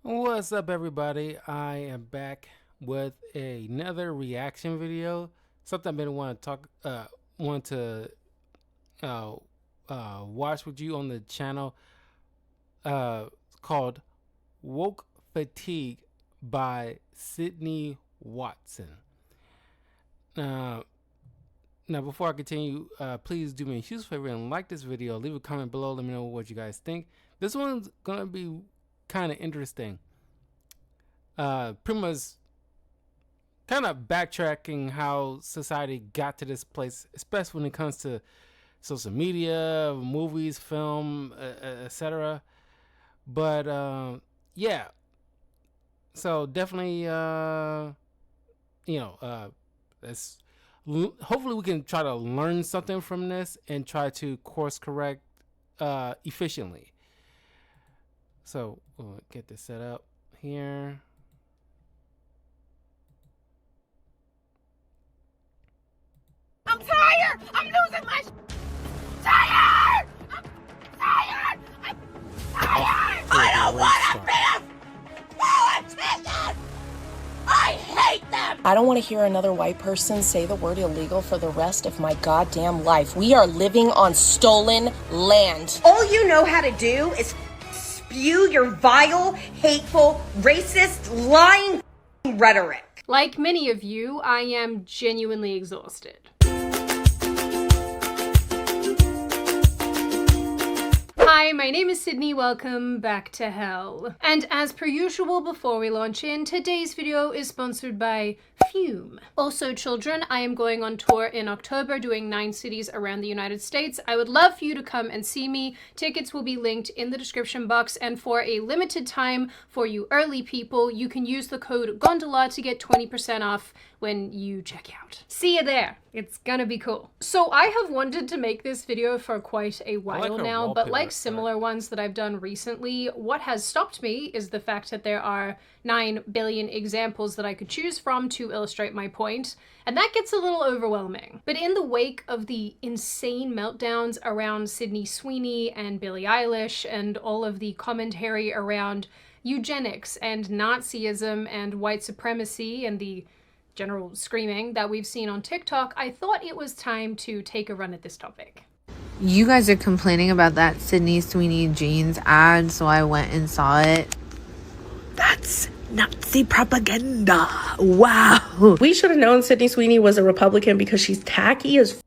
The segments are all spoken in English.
What's up, everybody? I am back with another reaction video. Something I've been want to uh, watch with you on the channel. Called "Woke Fatigue" by Sydney Watson. Uh, Now, before I continue, please do me a huge favor and like this video. Leave a comment below. Let me know what you guys think. This one's gonna be kind of interesting. Pretty much kind of backtracking how society got to this place, especially when it comes to social media, movies, film, etc. But yeah, so definitely, let's hopefully we can try to learn something from this and try to course correct efficiently. So we'll get this set up here. I'm tired! I'm losing my tired! I'm tired! I'm tired! I don't want to be a politician! I hate them! I don't want to hear another white person say the word illegal for the rest of my goddamn life. We are living on stolen land. All you know how to do is spew your vile, hateful, racist, lying rhetoric. Like many of you, I am genuinely exhausted. Hi, my name is Sydney, welcome back to hell. And as per usual, before we launch in, today's video is sponsored by Fume. Also, children, I am going on tour in October doing 9 cities around the United States. I would love for you to come and see me. Tickets will be linked in the description box, and for a limited time for you early people, you can use the code GONDOLA to get 20% off when you check out. See you there. It's gonna be cool. So I have wanted to make this video for quite a while now, but like similar ones that I've done recently, what has stopped me is the fact that there are 9 billion examples that I could choose from to illustrate my point, and that gets a little overwhelming. But in the wake of the insane meltdowns around Sydney Sweeney and Billie Eilish and all of the commentary around eugenics and Nazism and white supremacy and the general screaming that we've seen on TikTok, I thought it was time to take a run at this topic. You guys are complaining about that Sydney Sweeney jeans ad, so I went and saw it. That's Nazi propaganda. Wow. We should have known Sydney Sweeney was a Republican because she's tacky as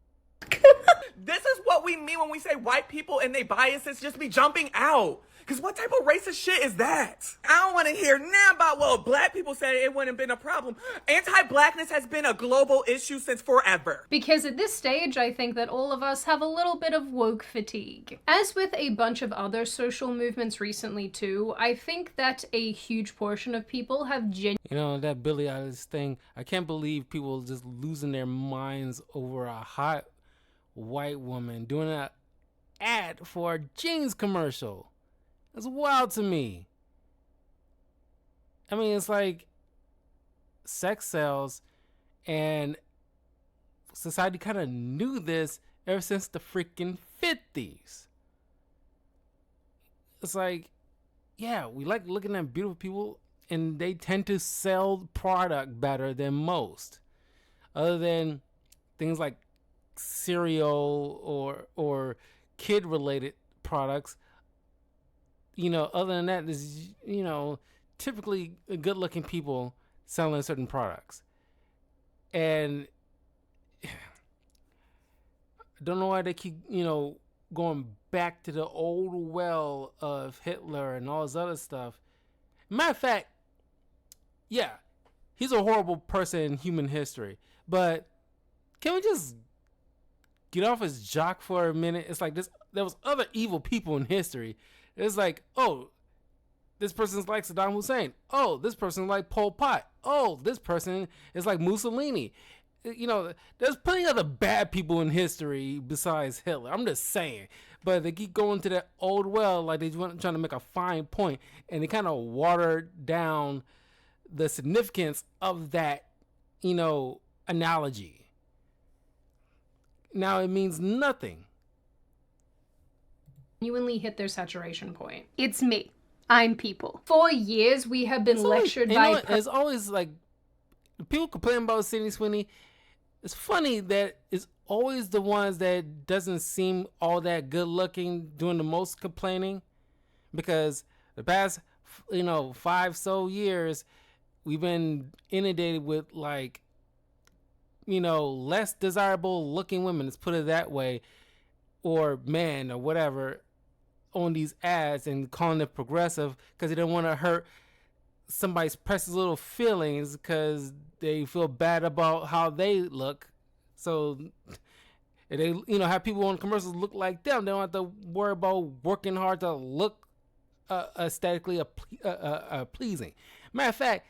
This is what we mean when we say white people and they biases just be jumping out. Because what type of racist shit is that? I don't want to hear now about, well, black people said it wouldn't have been a problem. Anti-blackness has been a global issue since forever. Because at this stage, I think that all of us have a little bit of woke fatigue. As with a bunch of other social movements recently too, I think that a huge portion of people have That Billie Eilish thing, I can't believe people just losing their minds over a hot white woman doing an ad for a jeans commercial. That's wild to me. I mean, it's like sex sells, and society kind of knew this ever since the freaking 50s. It's like, yeah, we like looking at beautiful people, and they tend to sell product better than most. Other than things like cereal or kid-related products. Other than that, there's, typically good-looking people selling certain products. And I don't know why they keep, going back to the old well of Hitler and all this other stuff. Matter of fact, yeah, he's a horrible person in human history. But can we just get off his jock for a minute? It's like there was other evil people in history. It's like, oh, this person's like Saddam Hussein. Oh, this person's like Pol Pot. Oh, this person is like Mussolini. There's plenty of other bad people in history besides Hitler. I'm just saying. But they keep going to that old well like they're trying to make a fine point, and they kind of water down the significance of that, analogy. Now it means nothing. genuinely hit their saturation point. It's me. I'm people. For years, we have been lectured by... It's always like, people complain about Sydney Sweeney. It's funny that it's always the ones that doesn't seem all that good looking doing the most complaining, because the past 5 so years we've been inundated with like less desirable looking women, let's put it that way, or men or whatever, on these ads and calling it progressive because they don't want to hurt somebody's precious little feelings because they feel bad about how they look. So if they have people on commercials look like them, they don't have to worry about working hard to look aesthetically pleasing. Matter of fact,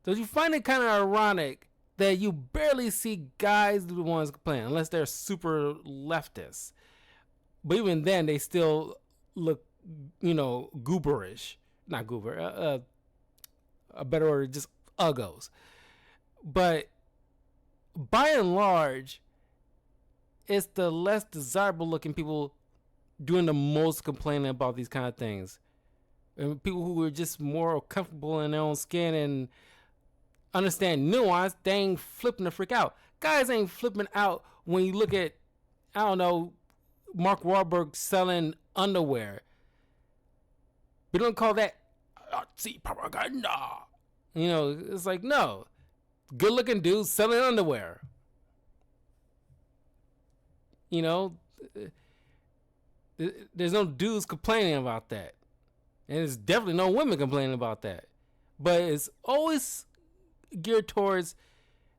don't you find it kind of ironic that you barely see guys do the ones complaining unless they're super leftists? But even then, they still look, gooberish. Not goober. A better word, just uggos. But by and large, it's the less desirable looking people doing the most complaining about these kind of things. And people who are just more comfortable in their own skin and understand nuance, they ain't flipping the freak out. Guys ain't flipping out when you look at, Mark Wahlberg selling underwear. We don't call that Nazi propaganda. It's like, no. Good looking dudes selling underwear. There's no dudes complaining about that. And there's definitely no women complaining about that. But it's always geared towards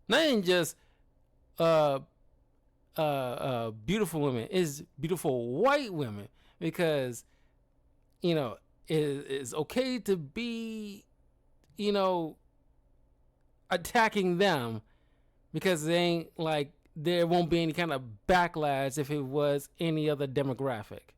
not even just beautiful women, is beautiful white women, because it's okay to be attacking them, because they ain't like, there won't be any kind of backlash if it was any other demographic.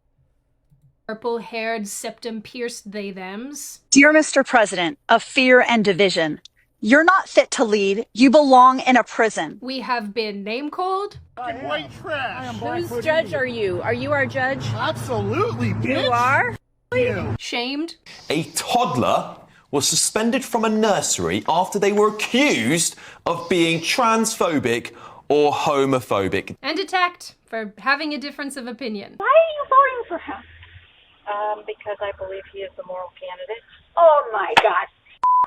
Purple-haired, septum-pierced they-thems. Dear Mr. President of fear and division, you're not fit to lead. You belong in a prison. We have been name-called. White trash. Whose judge are you? Are you our judge? Absolutely, bitch. You are? You. Shamed. A toddler was suspended from a nursery after they were accused of being transphobic or homophobic. And attacked for having a difference of opinion. Why are you voting for him? Because I believe he is the moral candidate. Oh my God.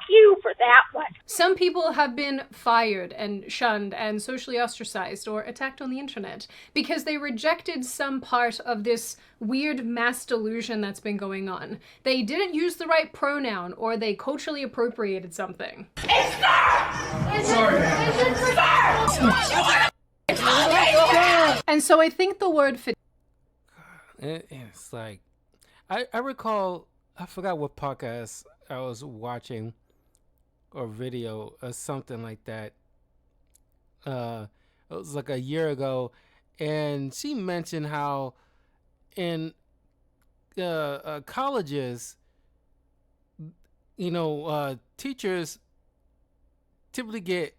You for that one. Some people have been fired and shunned and socially ostracized or attacked on the internet because they rejected some part of this weird mass delusion that's been going on. They didn't use the right pronoun, or they culturally appropriated something. And so I think the word it's like, I recall, I forgot what podcast I was watching or video or something like that. It was like a year ago, and she mentioned how in colleges, teachers typically get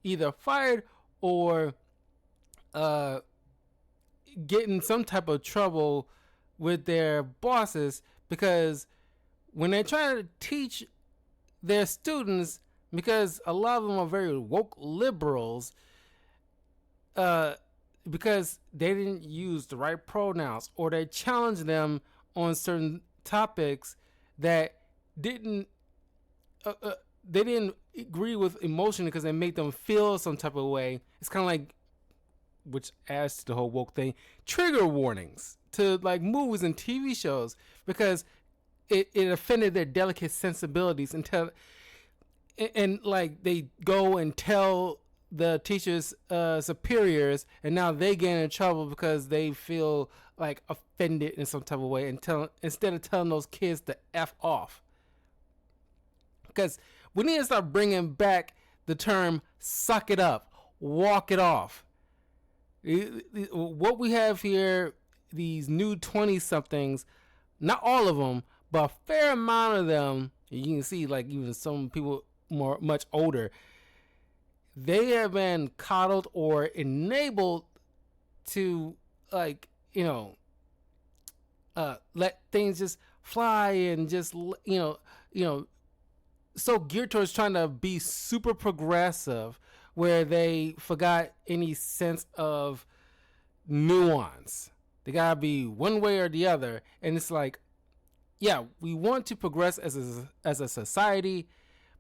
either fired or get in some type of trouble with their bosses, because when they're trying to teach their students, because a lot of them are very woke liberals, because they didn't use the right pronouns, or they challenged them on certain topics that they didn't agree with emotion because they make them feel some type of way. It's kind of like, which adds to the whole woke thing, trigger warnings to like movies and TV shows, because it offended their delicate sensibilities, and like they go and tell the teachers' superiors, and now they get in trouble because they feel like offended in some type of way, and instead of telling those kids to F off. Because we need to start bringing back the term suck it up, walk it off. What we have here, these new 20-somethings, not all of them, but a fair amount of them, you can see like even some people much older, they have been coddled or enabled to let things just fly and just so geared towards trying to be super progressive, where they forgot any sense of nuance. They gotta be one way or the other, and it's like, yeah, we want to progress as a society,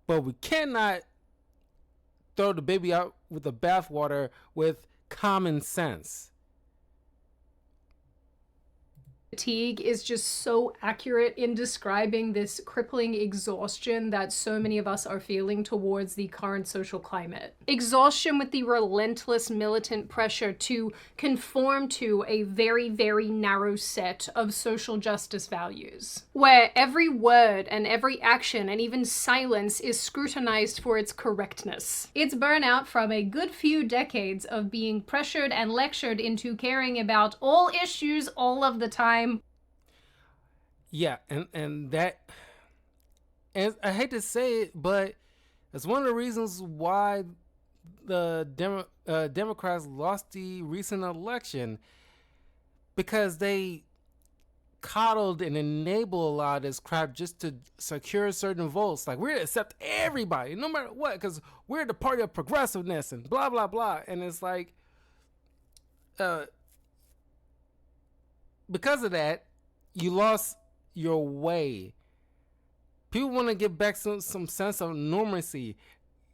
but we cannot throw the baby out with the bathwater with common sense. Fatigue is just so accurate in describing this crippling exhaustion that so many of us are feeling towards the current social climate. Exhaustion with the relentless militant pressure to conform to a very, very narrow set of social justice values, where every word and every action and even silence is scrutinized for its correctness. It's burnout from a good few decades of being pressured and lectured into caring about all issues all of the time. Yeah, and that, and I hate to say it, but it's one of the reasons why the Democrats lost the recent election, because they coddled and enabled a lot of this crap just to secure certain votes. Like, we're going to accept everybody, no matter what, because we're the party of progressiveness and blah, blah, blah. And it's like, because of that, you lost your way. People want to get back some sense of normalcy.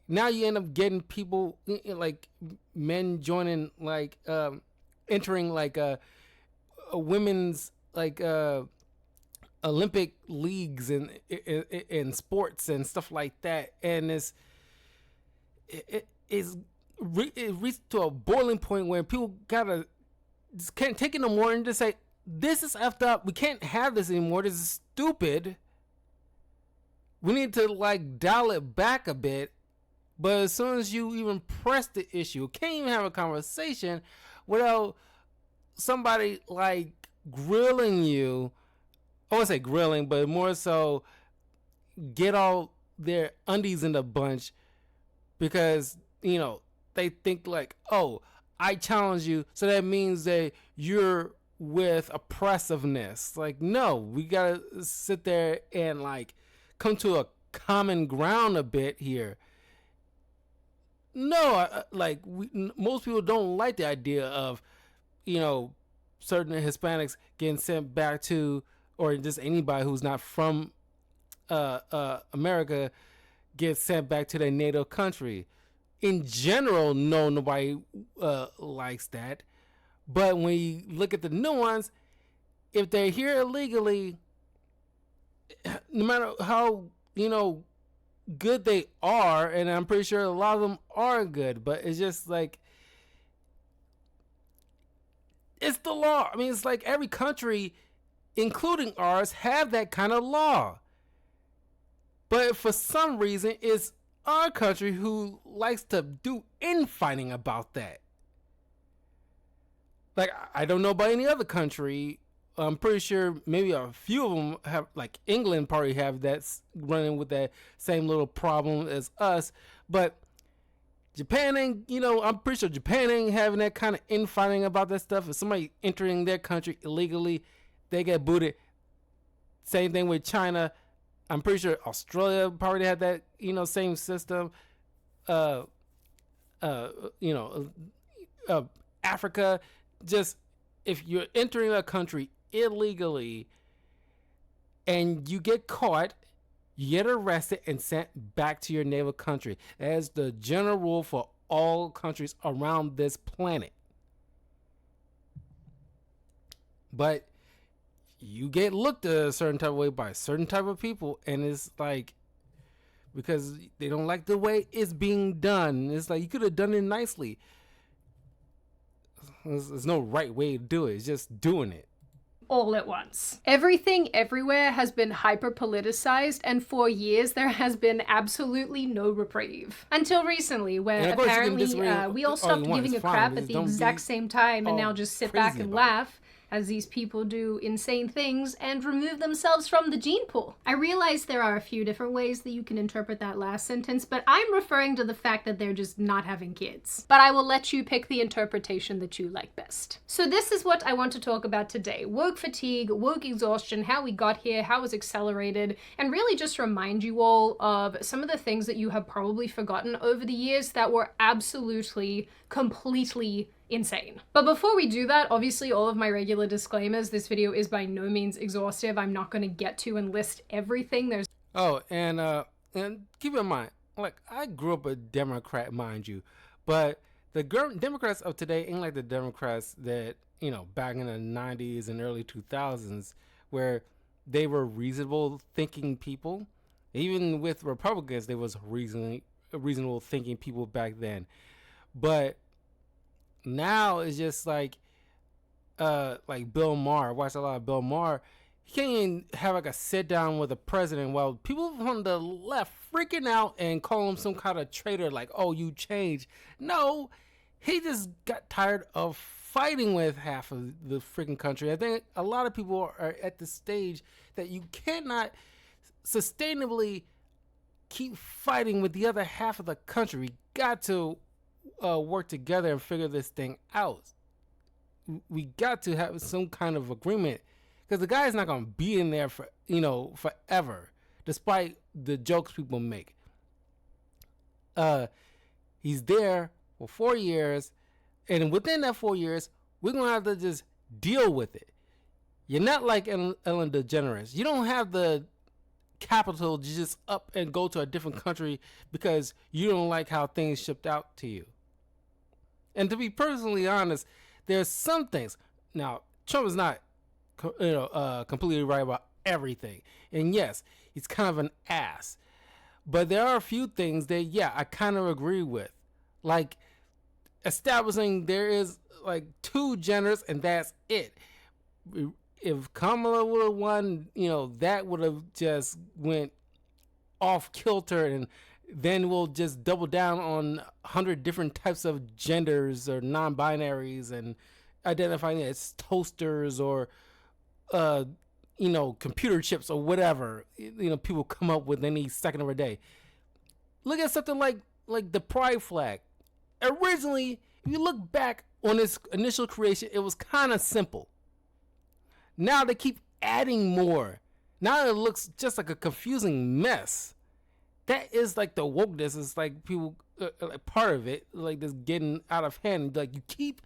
Now you end up getting people like men joining, like entering like a women's like Olympic leagues and in sports and stuff like that, and it reached to a boiling point where people gotta just can't take it no more and just say, this is effed up. We can't have this anymore. This is stupid. We need to like dial it back a bit. But as soon as you even press the issue, can't even have a conversation without somebody like grilling you. I won't say grilling, but more so get all their undies in a bunch, because, you know, they think like, oh, I challenge you, so that means that you're with oppressiveness. Like, no, we gotta sit there and like come to a common ground a bit here. No, most people don't like the idea of, you know, certain Hispanics getting sent back to, or just anybody who's not from America gets sent back to their native country. In general, no, nobody likes that. But when you look at the nuance, if they're here illegally, no matter how, you know, good they are, and I'm pretty sure a lot of them are good, but it's just like, it's the law. I mean, it's like every country, including ours, have that kind of law. But for some reason, it's our country who likes to do infighting about that. Like, I don't know about any other country. I'm pretty sure maybe a few of them have, like England probably have that, running with that same little problem as us. But Japan ain't, you know, I'm pretty sure Japan ain't having that kind of infighting about that stuff. If somebody entering their country illegally, they get booted. Same thing with China. I'm pretty sure Australia probably had that, you know, same system. Africa, just if you're entering a country illegally and you get caught, you get arrested and sent back to your native country. That is the general rule for all countries around this planet. But you get looked at a certain type of way by a certain type of people, and it's like, because they don't like the way it's being done. It's like, you could have done it nicely. There's no right way to do it. It's just doing it all at once. Everything everywhere has been hyper politicized, and for years there has been absolutely no reprieve. Until recently, where apparently we all stopped giving a crap at the exact same time and now just sit back and laugh. as these people do insane things and remove themselves from the gene pool. I realize there are a few different ways that you can interpret that last sentence, but I'm referring to the fact that they're just not having kids. But I will let you pick the interpretation that you like best. So this is what I want to talk about today. Woke fatigue, woke exhaustion, how we got here, how it was accelerated, and really just remind you all of some of the things that you have probably forgotten over the years that were absolutely, completely insane. But before we do that, obviously all of my regular disclaimers, this video is by no means exhaustive. I'm not going to get to and list everything. There's and keep in mind, like, I grew up a Democrat, mind you, but the Democrats of today ain't like the Democrats that, you know, back in the 90s and early 2000s, where they were reasonable thinking people. Even with Republicans, there was reasonable thinking people back then. But now it's just like Bill Maher. I watched a lot of Bill Maher. He can't even have like a sit down with the president while people from the left freaking out and call him some kind of traitor, like, oh, you changed. No, he just got tired of fighting with half of the freaking country. I think a lot of people are at the stage that you cannot sustainably keep fighting with the other half of the country. We got to work together and figure this thing out. We got to have some kind of agreement, because the guy is not going to be in there for, you know, forever, despite the jokes people make. He's there for 4 years, and within that 4 years, we're going to have to just deal with it. You're not like Ellen DeGeneres. You don't have the capital to just up and go to a different country because you don't like how things shipped out to you. And to be personally honest, there's some things. Now, Trump is not, completely right about everything. And yes, he's kind of an ass. But there are a few things that, yeah, I kind of agree with. Like establishing there is like 2 genders and that's it. If Kamala would have won, you know, that would have just went off kilter, and then we'll just double down on 100 different types of genders or non-binaries and identifying it as toasters or, computer chips or whatever, people come up with any second of a day. Look at something like the pride flag. Originally, if you look back on its initial creation, it was kind of simple. Now they keep adding more. Now it looks just like a confusing mess. That is like the wokeness. It's like people, part of it, like this getting out of hand. Like you keep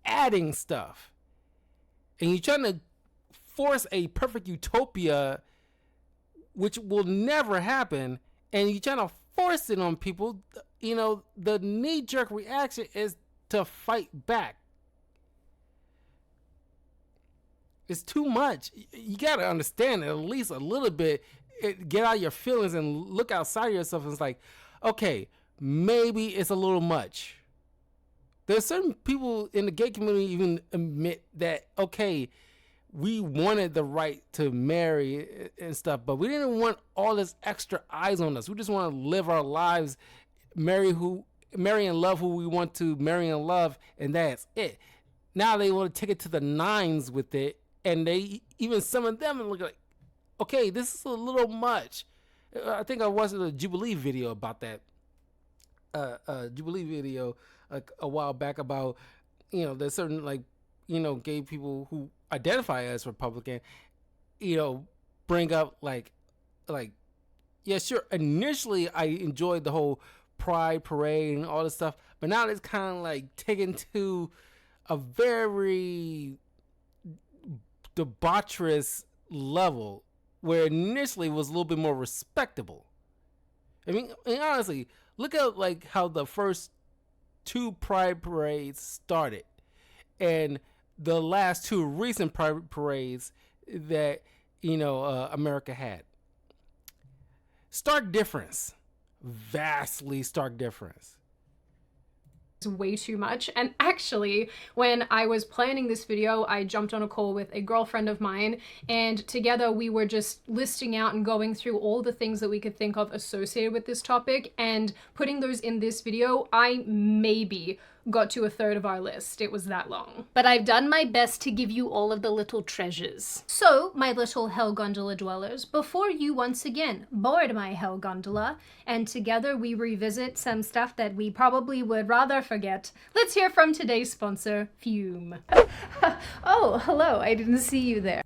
adding stuff, and you're trying to force a perfect utopia, which will never happen. And you're trying to force it on people. The knee-jerk reaction is to fight back. It's too much. You got to understand it at least a little bit. Get out your feelings and look outside of yourself. And it's like, okay, maybe it's a little much. There's certain people in the gay community even admit that, okay, we wanted the right to marry and stuff, but we didn't want all this extra eyes on us. We just want to live our lives, marry and love who we want to marry and love, and that's it. Now they want to take it to the nines with it. And they, even some of them, look like, okay, this is a little much. I think I watched a Jubilee video about that. Jubilee video a while back about, there's certain gay people who identify as Republican, bring up like, yeah, sure. Initially, I enjoyed the whole pride parade and all this stuff, but now it's kind of like taken to a very debaucherous level where initially was a little bit more respectable. I mean, honestly, look at like how the first 2 pride parades started and the last 2 recent pride parades that America had. Stark difference. Vastly stark difference. Way too much. And actually, when I was planning this video, I jumped on a call with a girlfriend of mine, and together we were just listing out and going through all the things that we could think of associated with this topic and putting those in this video. I maybe got to a third of our list. It was that long. But I've done my best to give you all of the little treasures. So, my little Hell Gondola dwellers, before you once again board my Hell Gondola, and together we revisit some stuff that we probably would rather forget, let's hear from today's sponsor, Fume. Oh, hello, I didn't see you there.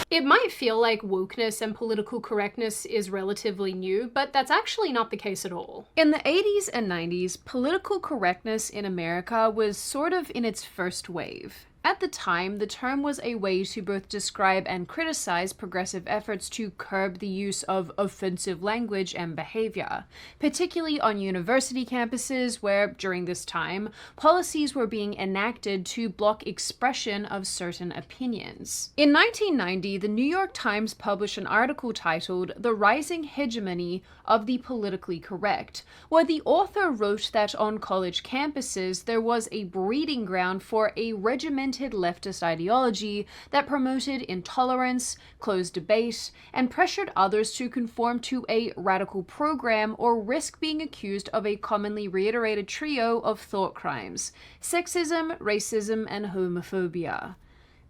It might feel like wokeness and political correctness is relatively new, but that's actually not the case at all. In the 80s and 90s, political correctness in America was sort of in its first wave. At the time, the term was a way to both describe and criticize progressive efforts to curb the use of offensive language and behavior, particularly on university campuses where, during this time, policies were being enacted to block expression of certain opinions. In 1990, the New York Times published an article titled "The Rising Hegemony of the Politically Correct," where the author wrote that on college campuses there was a breeding ground for a regimented leftist ideology that promoted intolerance, closed debate, and pressured others to conform to a radical program or risk being accused of a commonly reiterated trio of thought crimes: sexism, racism, and homophobia.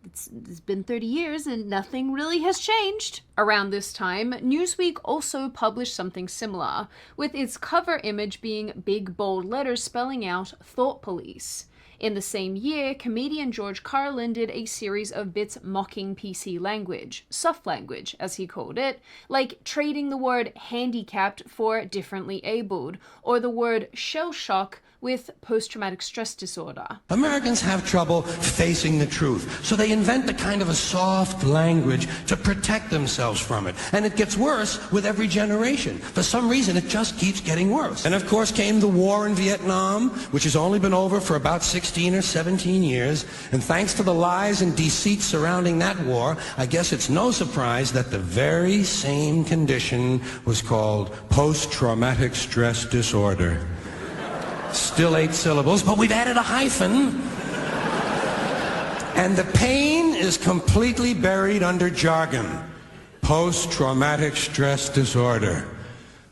It's been 30 years and nothing really has changed. Around this time, Newsweek also published something similar, with its cover image being big bold letters spelling out "Thought Police." In the same year, comedian George Carlin did a series of bits mocking PC language, soft language as he called it, like trading the word handicapped for differently abled, or the word shell shock with post-traumatic stress disorder. Americans have trouble facing the truth, so they invent a kind of a soft language to protect themselves from it. And it gets worse with every generation. For some reason, it just keeps getting worse. And of course came the war in Vietnam, which has only been over for about 16 or 17 years. And thanks to the lies and deceit surrounding that war, I guess it's no surprise that the very same condition was called post-traumatic stress disorder. Still 8 syllables, but we've added a hyphen. And the pain is completely buried under jargon. Post-traumatic stress disorder.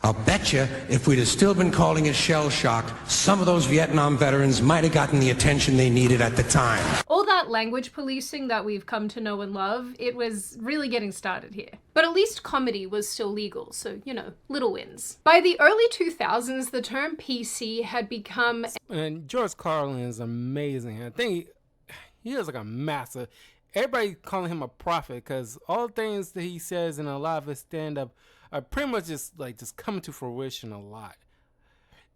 I'll bet you if we'd have still been calling it shell shock, some of those Vietnam veterans might have gotten the attention they needed at the time. All that language policing that we've come to know and love, it was really getting started here. But at least comedy was still legal, so, you know, little wins. By the early 2000s, the term PC had become... And George Carlin is amazing. I think he is like a master. Everybody calling him a prophet because all the things that he says in a lot of his stand-up are pretty much just coming to fruition a lot.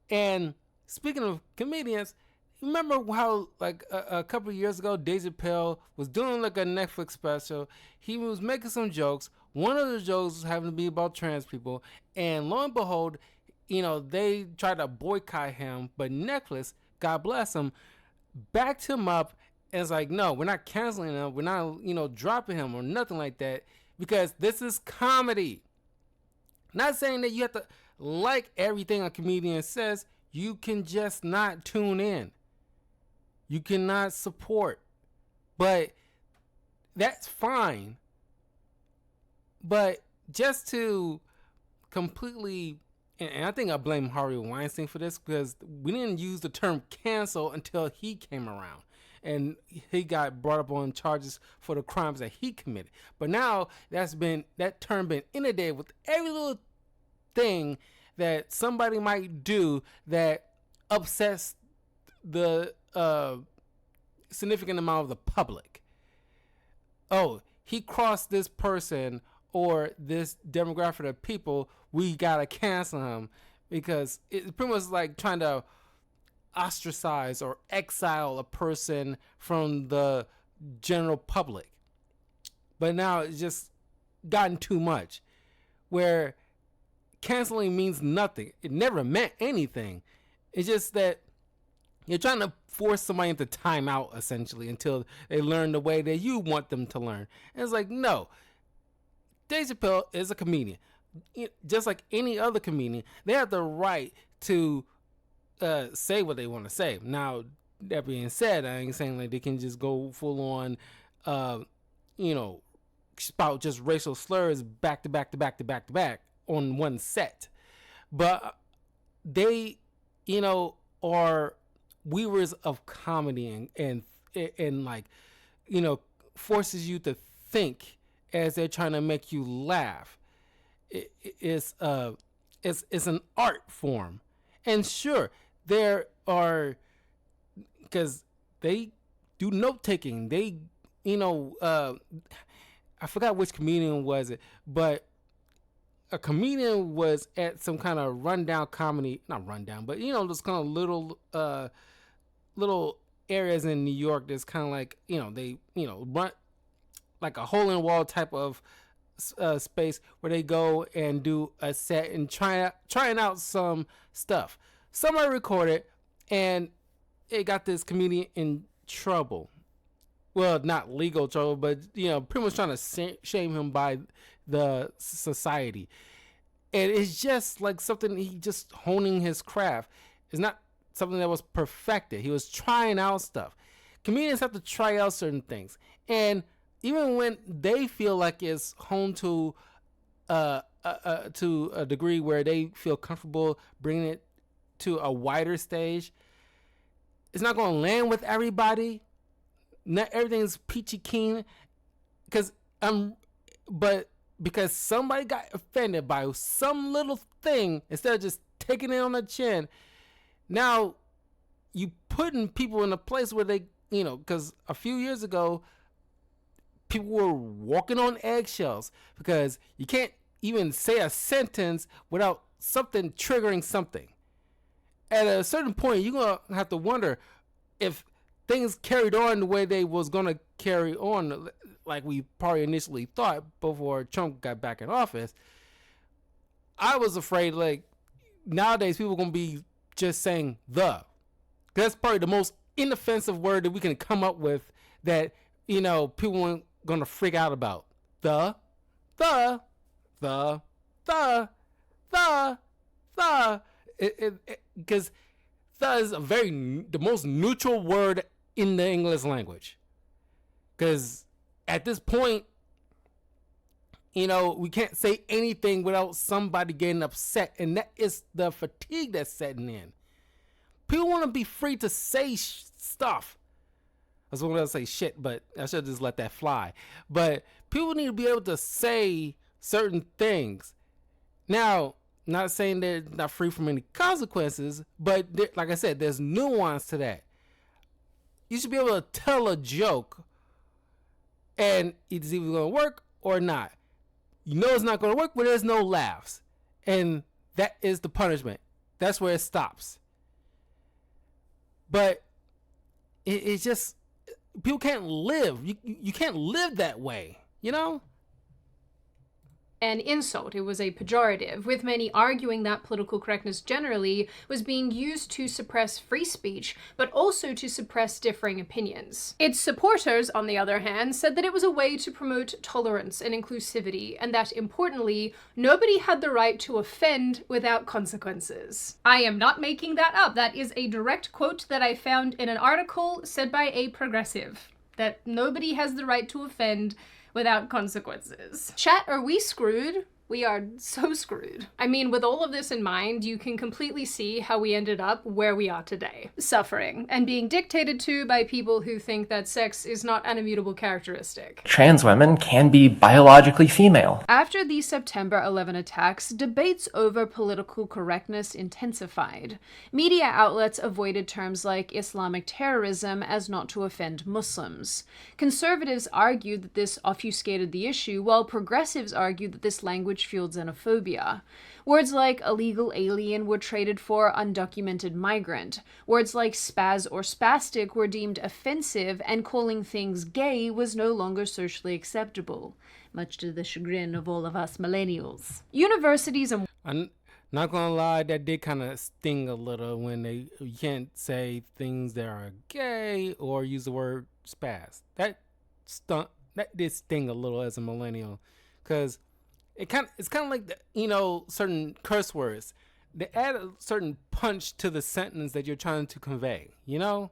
And speaking of comedians, remember how like a couple of years ago, Dave Chappelle was doing like a Netflix special. He was making some jokes. One of the jokes was having to be about trans people. And lo and behold, you know, they tried to boycott him, but Netflix, God bless him, backed him up and it's like, no, we're not canceling him. We're not, you know, dropping him or nothing like that because this is comedy. Not saying that you have to like everything a comedian says. You can just not tune in. You cannot support. But that's fine. But just to completely, and I think I blame Harvey Weinstein for this because we didn't use the term cancel until he came around. And he got brought up on charges for the crimes that he committed. But now that term been inundated with every little thing that somebody might do that upsets the significant amount of the public. Oh, he crossed this person or this demographic of people, we gotta cancel him because it's pretty much like trying to ostracize or exile a person from the general public. But now it's just gotten too much where canceling means nothing. It never meant anything. It's just that you're trying to force somebody into timeout essentially until they learn the way that you want them to learn. And it's like, no. Dave Chappelle is a comedian. Just like any other comedian, they have the right to say what they want to say. Now, that being said, I ain't saying like they can just go full on, you know, spout just racial slurs back to back to back to back to back on one set. But they, you know, are weavers of comedy and like, you know, forces you to think as they're trying to make you laugh. It's an art form. And sure, there are, because they do note taking. They, you know, I forgot which comedian was it, but a comedian was at some kind of rundown comedy, not rundown, but you know, those kind of little areas in New York that's kind of like, you know, they, you know, run like a hole in the wall type of space where they go and do a set and trying out some stuff. Somebody recorded, and it got this comedian in trouble. Well, not legal trouble, but, you know, pretty much trying to shame him by the society. And it's just like something, he just honing his craft. It's not something that was perfected. He was trying out stuff. Comedians have to try out certain things. And even when they feel like it's honed to a degree where they feel comfortable bringing it to a wider stage, it's not going to land with everybody. Not everything's peachy keen, because somebody got offended by some little thing, instead of just taking it on the chin. Now you putting people in a place where they, you know, because a few years ago people were walking on eggshells because you can't even say a sentence without something triggering something. At a certain point, you're going to have to wonder if things carried on the way they was going to carry on, like we probably initially thought before Trump got back in office. I was afraid, like, nowadays people are going to be just saying the. That's probably the most inoffensive word that we can come up with that, you know, people aren't going to freak out about. Because the is the most neutral word in the English language. Because at this point, you know, we can't say anything without somebody getting upset, and that is the fatigue that's setting in. People want to be free to say stuff. I was going to say shit, but I should just let that fly. But people need to be able to say certain things. Now, not saying they're not free from any consequences, but like I said, there's nuance to that. You should be able to tell a joke, and it's either going to work or not. You know it's not going to work, but there's no laughs. And that is the punishment. That's where it stops. But it's just, people can't live. You can't live that way, you know? An insult. It was a pejorative, with many arguing that political correctness generally was being used to suppress free speech, but also to suppress differing opinions. Its supporters, on the other hand, said that it was a way to promote tolerance and inclusivity, and that, importantly, nobody had the right to offend without consequences. I am not making that up. That is a direct quote that I found in an article said by a progressive, that nobody has the right to offend without consequences. Chat, are we screwed? We are so screwed. I mean, with all of this in mind, you can completely see how we ended up where we are today. Suffering, and being dictated to by people who think that sex is not an immutable characteristic. Trans women can be biologically female. After the September 11 attacks, debates over political correctness intensified. Media outlets avoided terms like Islamic terrorism as not to offend Muslims. Conservatives argued that this obfuscated the issue, while progressives argued that this language fueled xenophobia. Words like illegal alien were traded for undocumented migrant. Words like spaz or spastic were deemed offensive, and calling things gay was no longer socially acceptable, much to the chagrin of all of us millennials. Universities and... I'm not gonna lie, that did kind of sting a little when you can't say things that are gay or use the word spaz. That did sting a little as a millennial, because it's kind of like, you know, certain curse words. They add a certain punch to the sentence that you're trying to convey, you know?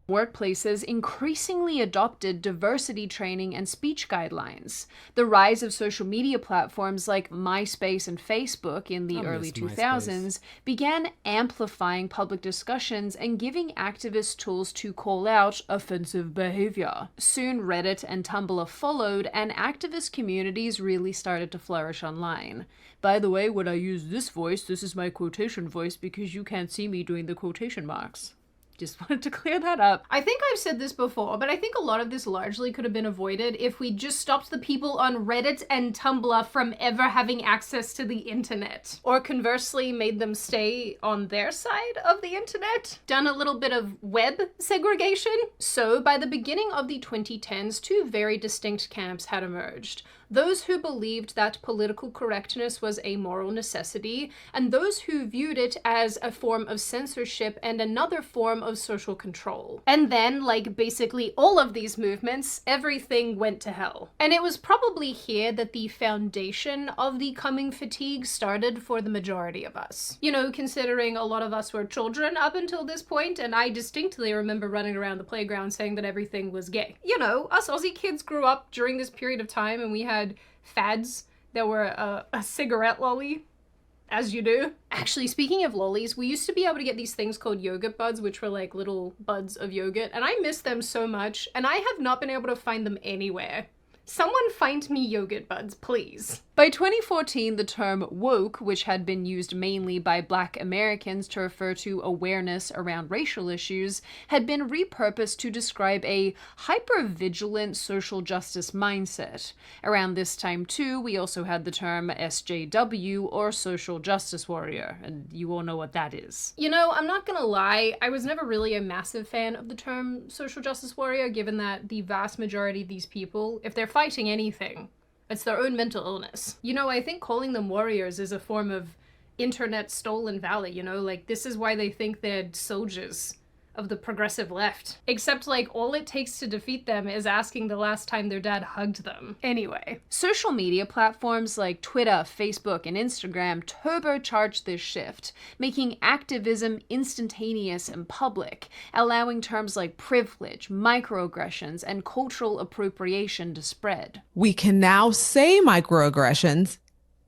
Workplaces increasingly adopted diversity training and speech guidelines. The rise of social media platforms like MySpace and Facebook in the early 2000s began amplifying public discussions and giving activists tools to call out offensive behavior. Soon Reddit and Tumblr followed, and activist communities really started to flourish online. By the way, when I use this voice, this is my quotation voice because you can't see me doing the quotation marks. Just wanted to clear that up. I think I've said this before, but I think a lot of this largely could have been avoided if we just stopped the people on Reddit and Tumblr from ever having access to the internet. Or conversely, made them stay on their side of the internet. Done a little bit of web segregation. So by the beginning of the 2010s, two very distinct camps had emerged. Those who believed that political correctness was a moral necessity, and those who viewed it as a form of censorship and another form of social control. And then, like basically all of these movements, everything went to hell. And it was probably here that the foundation of the coming fatigue started for the majority of us. You know, considering a lot of us were children up until this point, and I distinctly remember running around the playground saying that everything was gay. You know, us Aussie kids grew up during this period of time, and we had fads that were a cigarette lolly, as you do. Actually, speaking of lollies, we used to be able to get these things called yogurt buds, which were like little buds of yogurt, and I miss them so much, and I have not been able to find them anywhere. Someone find me yogurt buds, please. By 2014, the term woke, which had been used mainly by Black Americans to refer to awareness around racial issues, had been repurposed to describe a hyper-vigilant social justice mindset. Around this time, too, we also had the term SJW, or social justice warrior, and you all know what that is. You know, I'm not gonna lie, I was never really a massive fan of the term social justice warrior, given that the vast majority of these people, if they're fighting anything, it's their own mental illness. You know, I think calling them warriors is a form of internet stolen valor, you know? Like, this is why they think they're soldiers of the progressive left. Except, like, all it takes to defeat them is asking the last time their dad hugged them. Anyway, social media platforms like Twitter, Facebook, and Instagram turbocharged this shift, making activism instantaneous and public, allowing terms like privilege, microaggressions, and cultural appropriation to spread. We can now say microaggressions.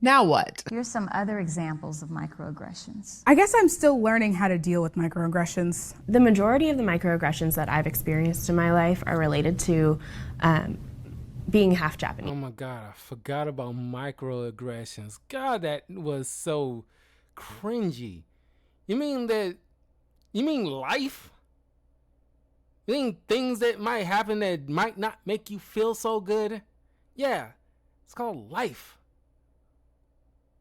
Now what? Here's some other examples of microaggressions. I guess I'm still learning how to deal with microaggressions. The majority of the microaggressions that I've experienced in my life are related to being half Japanese. Oh my God, I forgot about microaggressions. God, that was so cringy. You mean life? You mean things that might happen that might not make you feel so good? Yeah, it's called life.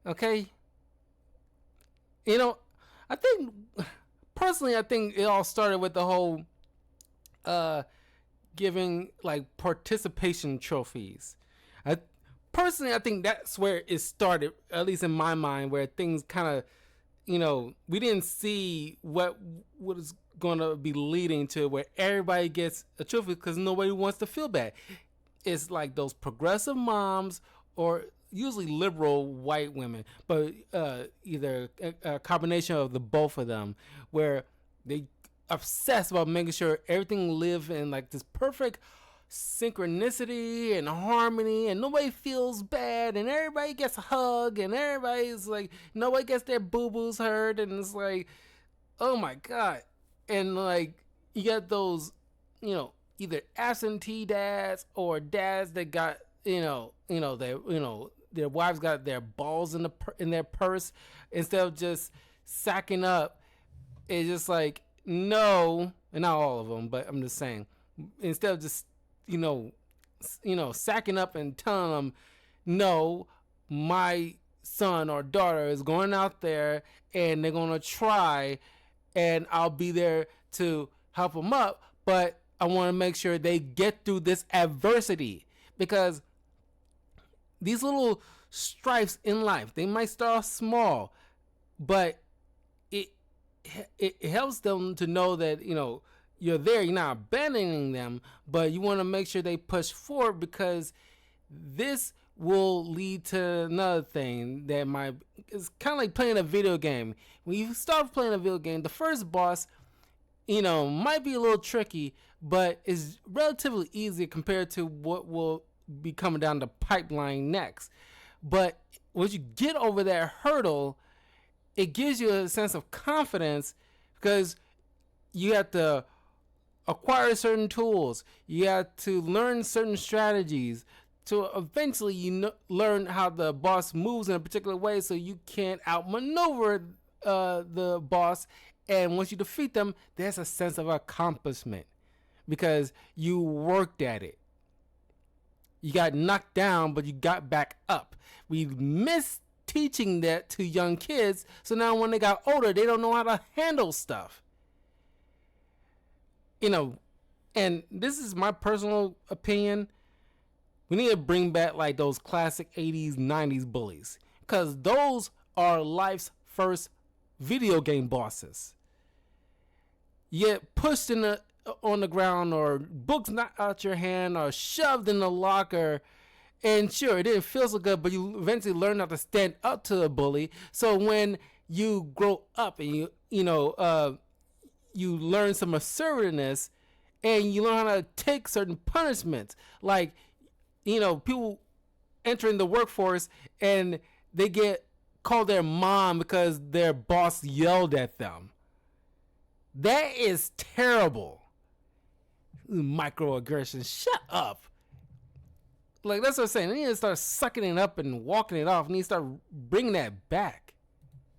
Okay? You know, I think it all started with the whole giving like participation trophies. I think that's where it started, at least in my mind, where things kind of, you know, we didn't see what was going to be leading to where everybody gets a trophy because nobody wants to feel bad. It's like those progressive moms or usually liberal white women, but either a combination of the both of them, where they obsess about making sure everything live in like this perfect synchronicity and harmony, and nobody feels bad, and everybody gets a hug, and everybody's like, nobody gets their boo-boos hurt, and it's like, oh my God. And like, you got those, you know, either absentee dads or dads that got, their wives got their balls in their purse instead of just sacking up. It's just like, no, and not all of them, but I'm just saying, instead of just, sacking up and telling them, no, my son or daughter is going out there and they're going to try and I'll be there to help them up, but I want to make sure they get through this adversity, because these little strifes in life, they might start small, but it helps them to know that, you're there, you're not abandoning them, but you want to make sure they push forward, because this will lead to another thing that it's kind of like playing a video game. When you start playing a video game, the first boss, might be a little tricky, but is relatively easy compared to what will be coming down the pipeline next. But once you get over that hurdle, it gives you a sense of confidence because you have to acquire certain tools. You have to learn certain strategies to eventually learn how the boss moves in a particular way so you can't outmaneuver the boss. And once you defeat them, there's a sense of accomplishment because you worked at it. You got knocked down, but you got back up. We miss teaching that to young kids, so now when they got older, they don't know how to handle stuff. And this is my personal opinion. We need to bring back like those classic 80s, 90s bullies, because those are life's first video game bosses. You get pushed on the ground, or books knocked out your hand, or shoved in the locker, and sure, it didn't feel so good, but you eventually learn how to stand up to a bully. So when you grow up and you learn some assertiveness, and you learn how to take certain punishments, like people entering the workforce and they get called their mom because their boss yelled at them. That is terrible. Microaggressions. Shut up. Like, that's what I'm saying. They need to start sucking it up and walking it off. They need to start bringing that back.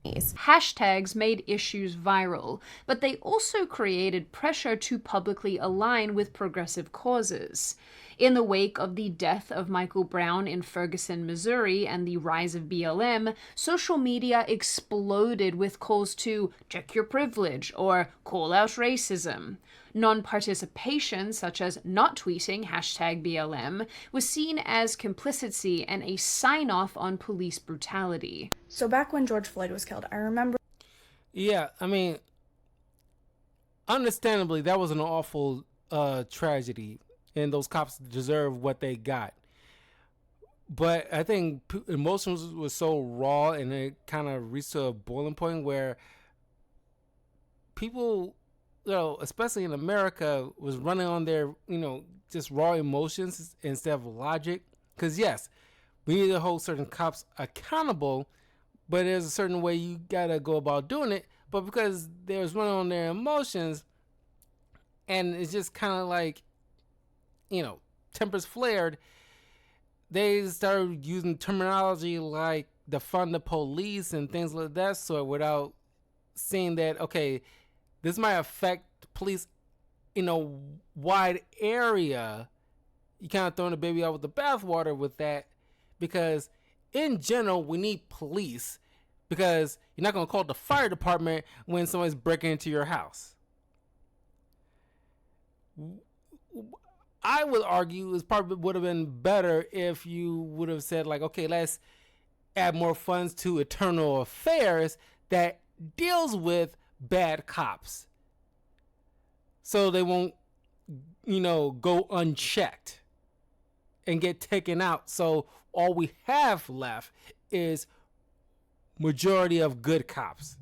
Hashtags made issues viral, but they also created pressure to publicly align with progressive causes. In the wake of the death of Michael Brown in Ferguson, Missouri, and the rise of BLM, social media exploded with calls to check your privilege or call out racism. Non-participation, such as not tweeting #BLM, was seen as complicity and a sign-off on police brutality. So back when George Floyd was killed, I remember... Yeah, I mean, understandably, that was an awful tragedy, and those cops deserve what they got. But I think emotions was so raw, and it kind of reached a boiling point where people, especially in America, was running on their, just raw emotions instead of logic. Because yes, we need to hold certain cops accountable, but there's a certain way you gotta go about doing it. But because they was running on their emotions, and it's just kind of like, tempers flared, they started using terminology like defund the police and things like that sort without seeing that, okay, this might affect police in a wide area. You kind of throwing the baby out with the bathwater with that, because in general, we need police, because you're not going to call the fire department when somebody's breaking into your house. I would argue it probably would have been better if you would have said, like, okay, let's add more funds to Internal Affairs that deals with bad cops, so they won't, go unchecked and get taken out. So all we have left is majority of good cops.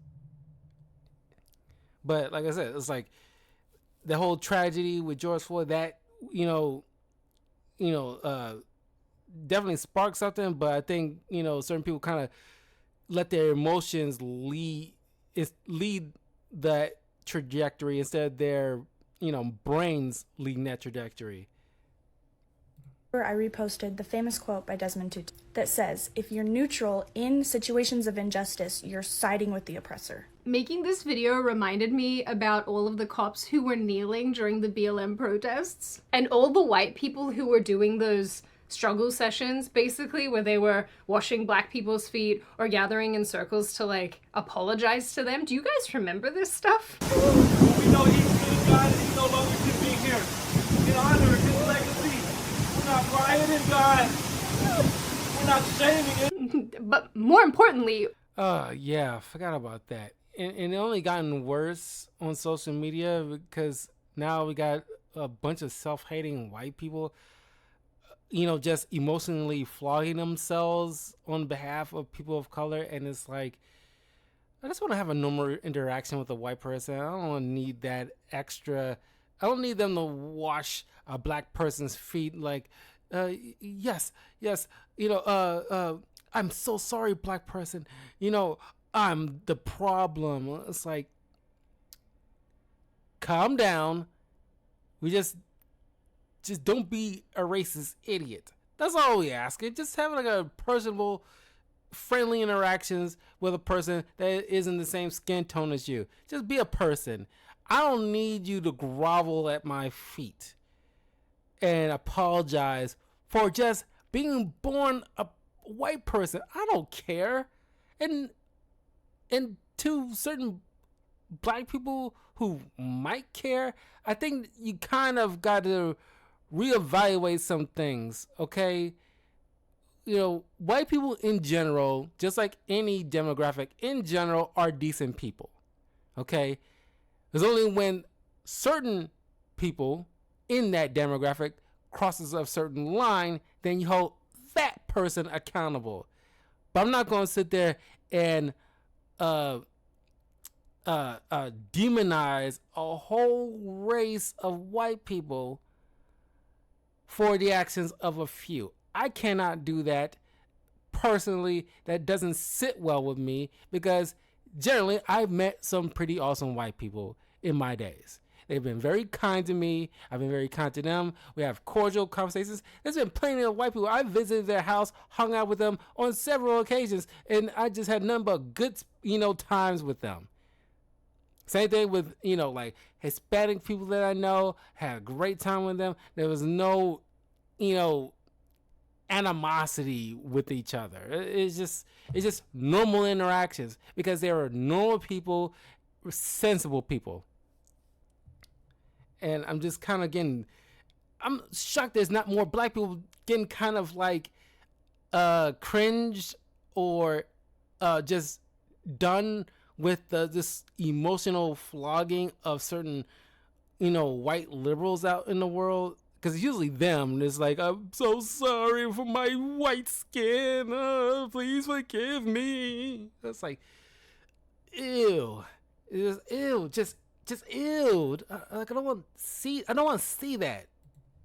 But like I said, it's like the whole tragedy with George Floyd, that definitely sparked something. But I think certain people kind of let their emotions lead that trajectory instead of their brains leading that trajectory. I reposted the famous quote by Desmond Tutu that says, if you're neutral in situations of injustice, you're siding with the oppressor. Making this video reminded me about all of the cops who were kneeling during the BLM protests, and all the white people who were doing those struggle sessions, basically, where they were washing black people's feet or gathering in circles to, like, apologize to them. Do you guys remember this stuff? We know he's good, God, and he no longer can be here. In honor of his legacy, we're not rioting, God. We're not shaming it. But more importantly... yeah, I forgot about that. And it only gotten worse on social media, because now we got a bunch of self-hating white people just emotionally flogging themselves on behalf of people of color. And it's like, I just want to have a normal interaction with a white person. I don't need that extra. I don't need them to wash a black person's feet. Like, yes, I'm so sorry, black person. I'm the problem. It's like, calm down. We just don't be a racist idiot. That's all we ask. Just have like a personable, friendly interactions with a person that isn't the same skin tone as you. Just be a person. I don't need you to grovel at my feet and apologize for just being born a white person. I don't care. And to certain black people who might care, I think you kind of got to reevaluate some things, okay? White people in general, just like any demographic in general, are decent people, okay? It's only when certain people in that demographic crosses a certain line, then you hold that person accountable. But I'm not going to sit there and demonize a whole race of white people for the actions of a few. I cannot do that personally. That doesn't sit well with me, because generally I've met some pretty awesome white people in my days. They've been very kind to me. I've been very kind to them. We have cordial conversations. There's been plenty of white people. I visited their house, hung out with them on several occasions, and I just had nothing but good, times with them. Same thing with, like Hispanic people that I know. Had a great time with them. There was no, animosity with each other. It's just normal interactions, because they are normal people, sensible people. And I'm just kind of I'm shocked there's not more black people getting kind of like cringed or just done with this emotional flogging of certain, white liberals out in the world. Because it's usually them. It's like, I'm so sorry for my white skin. Please forgive me. It's like, ew. It's ew. Just ew. Like, I don't want to see that.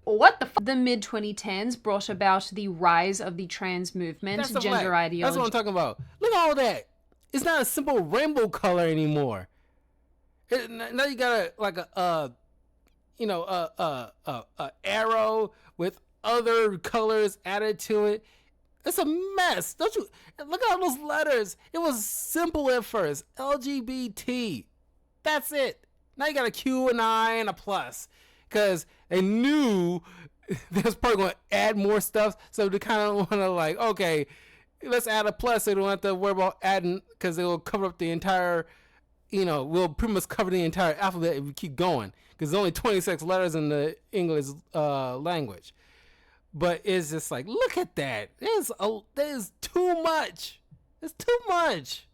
What the mid-2010s brought about the rise of the trans movement, gender ideology. That's what I'm talking about. Look at all that. It's not a simple rainbow color anymore. Now you got a arrow with other colors added to it. It's a mess. Don't you look at all those letters? It was simple at first. LGBT. That's it. Now you got a Q, an I, and a plus, because they knew they was probably going to add more stuff. So they kind of want to like, okay, let's add a plus so they don't have to worry about adding, because it will cover up the entire, we'll pretty much cover the entire alphabet if we keep going, because there's only 26 letters in the English language. But it's just like, look at that. There's too much. It's too much.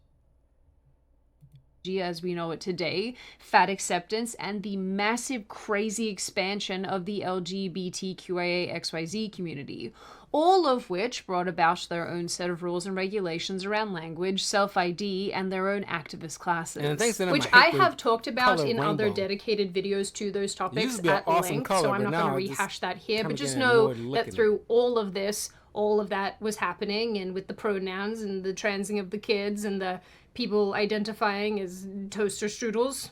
As we know it today, fat acceptance, and the massive crazy expansion of the LGBTQIA XYZ community, all of which brought about their own set of rules and regulations around language, self-ID, and their own activist classes, which I have talked about in other dedicated videos to those topics at length, so I'm not going to rehash that here, but just know that through all of this, all of that was happening, and with the pronouns and the transing of the kids and the people identifying as toaster strudels.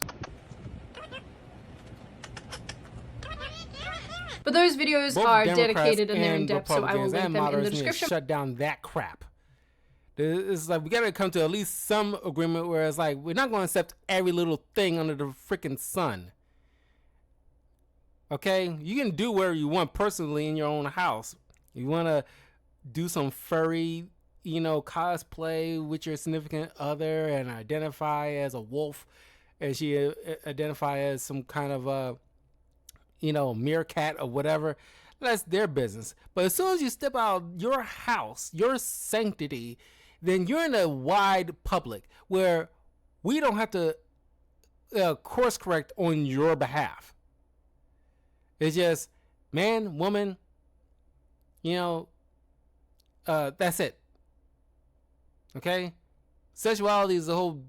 But those videos Both are Democrats dedicated and they're in depth, so I will link them in the description. Shut down that crap. It's like we gotta come to at least some agreement where it's like we're not gonna accept every little thing under the freaking sun. Okay, you can do whatever you want personally in your own house. You wanna do some furry, cosplay with your significant other and identify as a wolf, and she identify as some kind of meerkat or whatever. That's their business. But as soon as you step out of your house, your sanctity, then you're in a wide public where we don't have to course correct on your behalf. It's just man, woman, that's it. Okay? Sexuality is a whole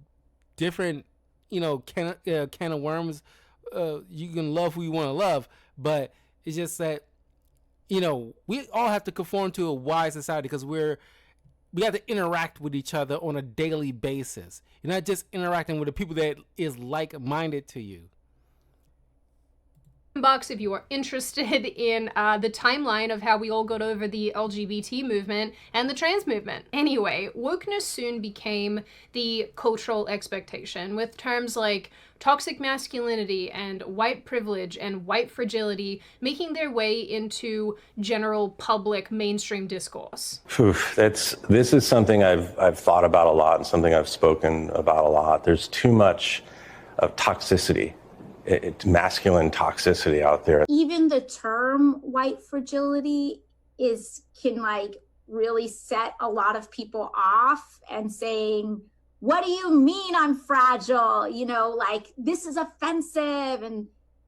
different, can of worms. You can love who you want to love, but it's just that, we all have to conform to a wide society because we have to interact with each other on a daily basis. You're not just interacting with the people that is like-minded to you. Box if you are interested in the timeline of how we all got over the LGBT movement and the trans movement. Anyway, wokeness soon became the cultural expectation, with terms like toxic masculinity and white privilege and white fragility making their way into general public mainstream discourse. This is something I've thought about a lot and something I've spoken about a lot. There's too much of toxicity. It's masculine toxicity out there. Even the term white fragility can really set a lot of people off and saying, what do you mean I'm fragile? This is offensive.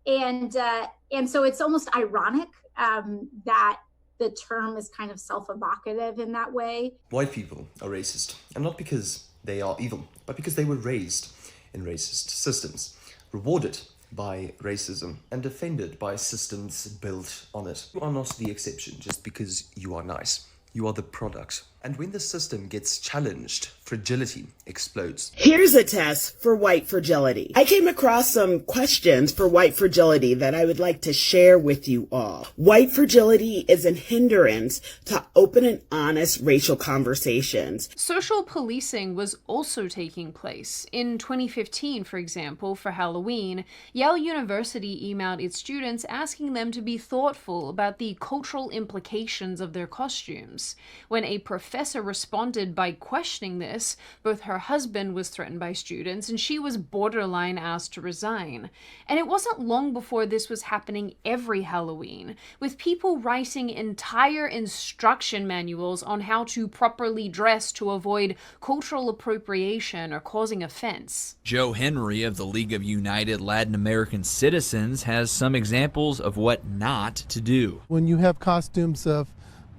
And so it's almost ironic that the term is kind of self-evocative in that way. White people are racist, and not because they are evil, but because they were raised in racist systems, rewarded by racism and defended by systems built on it. You are not the exception just because you are nice. You are the product. And when the system gets challenged, fragility explodes. Here's a test for white fragility. I came across some questions for white fragility that I would like to share with you all. White fragility is a hindrance to open and honest racial conversations. Social policing was also taking place. In 2015, for example, for Halloween, Yale University emailed its students asking them to be thoughtful about the cultural implications of their costumes. When a professor responded by questioning this, both her husband was threatened by students and she was borderline asked to resign. And it wasn't long before this was happening every Halloween, with people writing entire instruction manuals on how to properly dress to avoid cultural appropriation or causing offense. Joe Henry of the League of United Latin American Citizens has some examples of what not to do. When you have costumes of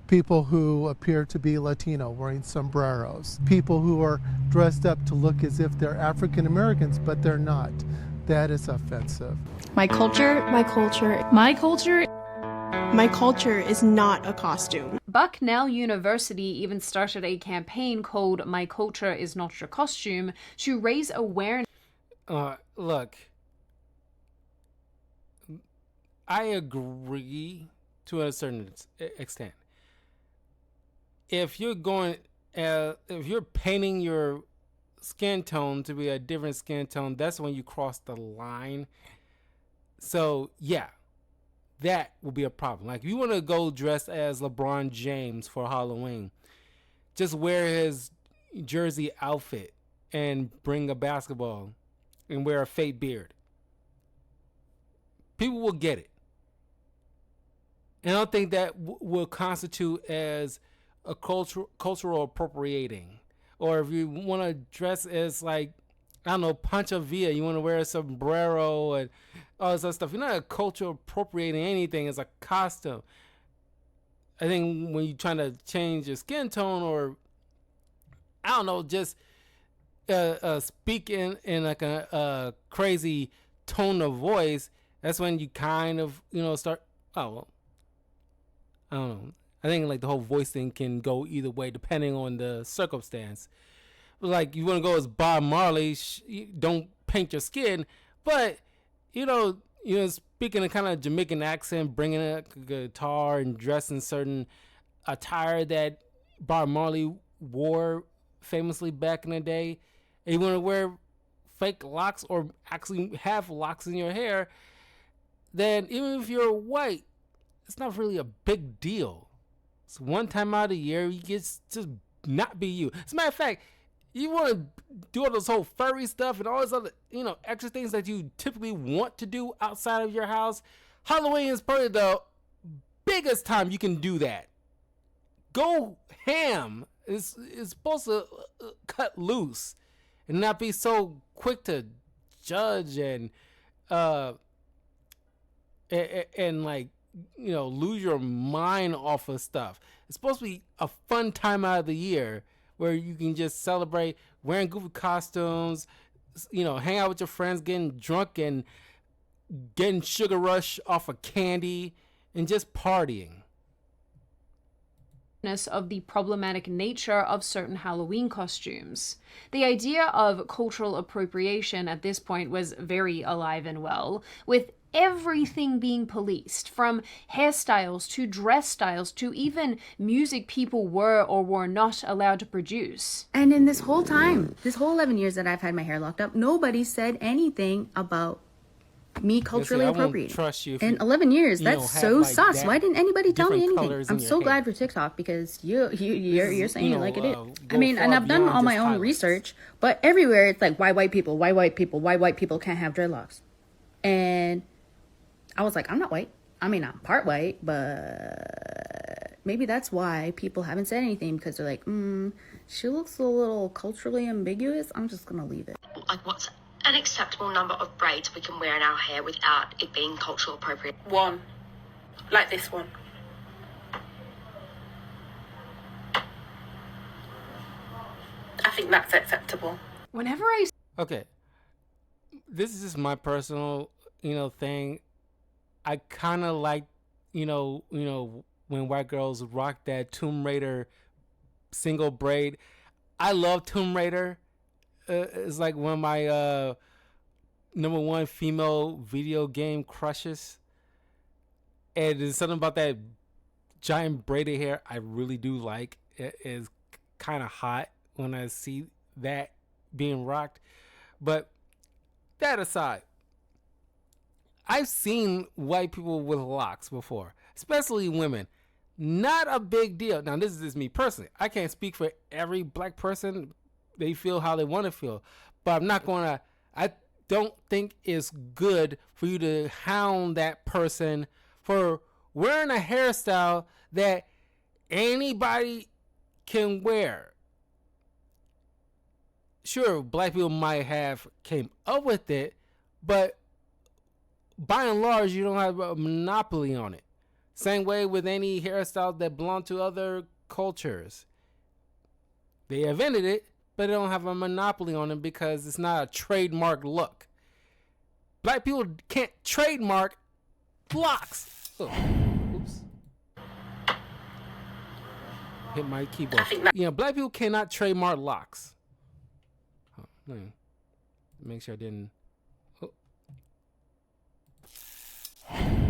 people who appear to be Latino wearing sombreros, people who are dressed up to look as if they're African Americans, but they're not. That is offensive. My culture is not a costume. Bucknell University even started a campaign called My Culture Is Not Your Costume to raise awareness. Look, I agree to a certain extent. If you're painting your skin tone to be a different skin tone, that's when you cross the line. So yeah, that will be a problem. Like if you want to go dress as LeBron James for Halloween, just wear his jersey outfit and bring a basketball and wear a fake beard. People will get it. And I don't think that will constitute as a cultural appropriating. Or if you want to dress as Pancho Villa, you want to wear a sombrero and all this other stuff. You're not cultural appropriating anything as a costume. I think when you're trying to change your skin tone or, just speak in like a crazy tone of voice, that's when you kind of, start, I don't know. I think the whole voice thing can go either way depending on the circumstance. But you want to go as Bob Marley, don't paint your skin, but speaking a kind of Jamaican accent, bringing a guitar and dressing certain attire that Bob Marley wore famously back in the day, and you want to wear fake locks or actually have locks in your hair, then even if you're white, it's not really a big deal. It's one time out of the year, you get just not be you. As a matter of fact, you want to do all this whole furry stuff and all this other, extra things that you typically want to do outside of your house. Halloween is probably the biggest time you can do that. Go ham. It's supposed to cut loose and not be so quick to judge and lose your mind off of stuff. It's supposed to be a fun time out of the year where you can just celebrate wearing goofy costumes, hang out with your friends, getting drunk and getting sugar rush off of candy and just partying. Of the problematic nature of certain Halloween costumes. The idea of cultural appropriation at this point was very alive and well, with everything being policed, from hairstyles to dress styles to even music people were or were not allowed to produce. And in this whole time, this whole 11 years that I've had my hair locked up, nobody said anything about me culturally appropriating. In 11 years, that's so sus. Why didn't anybody tell me anything? I'm so glad for TikTok, because you're saying it like it is. I mean, and I've done all my own research, but everywhere it's like, why white people can't have dreadlocks. And I was like, I'm not white. I mean, I'm part white, but maybe that's why people haven't said anything, because they're like, she looks a little culturally ambiguous. I'm just gonna leave it. Like, what's an acceptable number of braids we can wear in our hair without it being cultural appropriate? 1. Like this one. I think that's acceptable. Whenever I... Okay. This is just my personal, thing. I kind of like, when white girls rock that Tomb Raider single braid. I love Tomb Raider. It's like one of my #1 female video game crushes. And there's something about that giant braided hair I really do like. It is kind of hot when I see that being rocked. But that aside, I've seen white people with locks before, especially women. Not a big deal. Now, this is just me personally. I can't speak for every black person. They feel how they want to feel. But I don't think it's good for you to hound that person for wearing a hairstyle that anybody can wear. Sure, black people might have came up with it, but by and large, you don't have a monopoly on it. Same way with any hairstyles that belong to other cultures. They invented it, but they don't have a monopoly on it because it's not a trademark look. Black people can't trademark locks. Oh, oops. Hit my keyboard. Black people cannot trademark locks. Oh, make sure I didn't. Oh.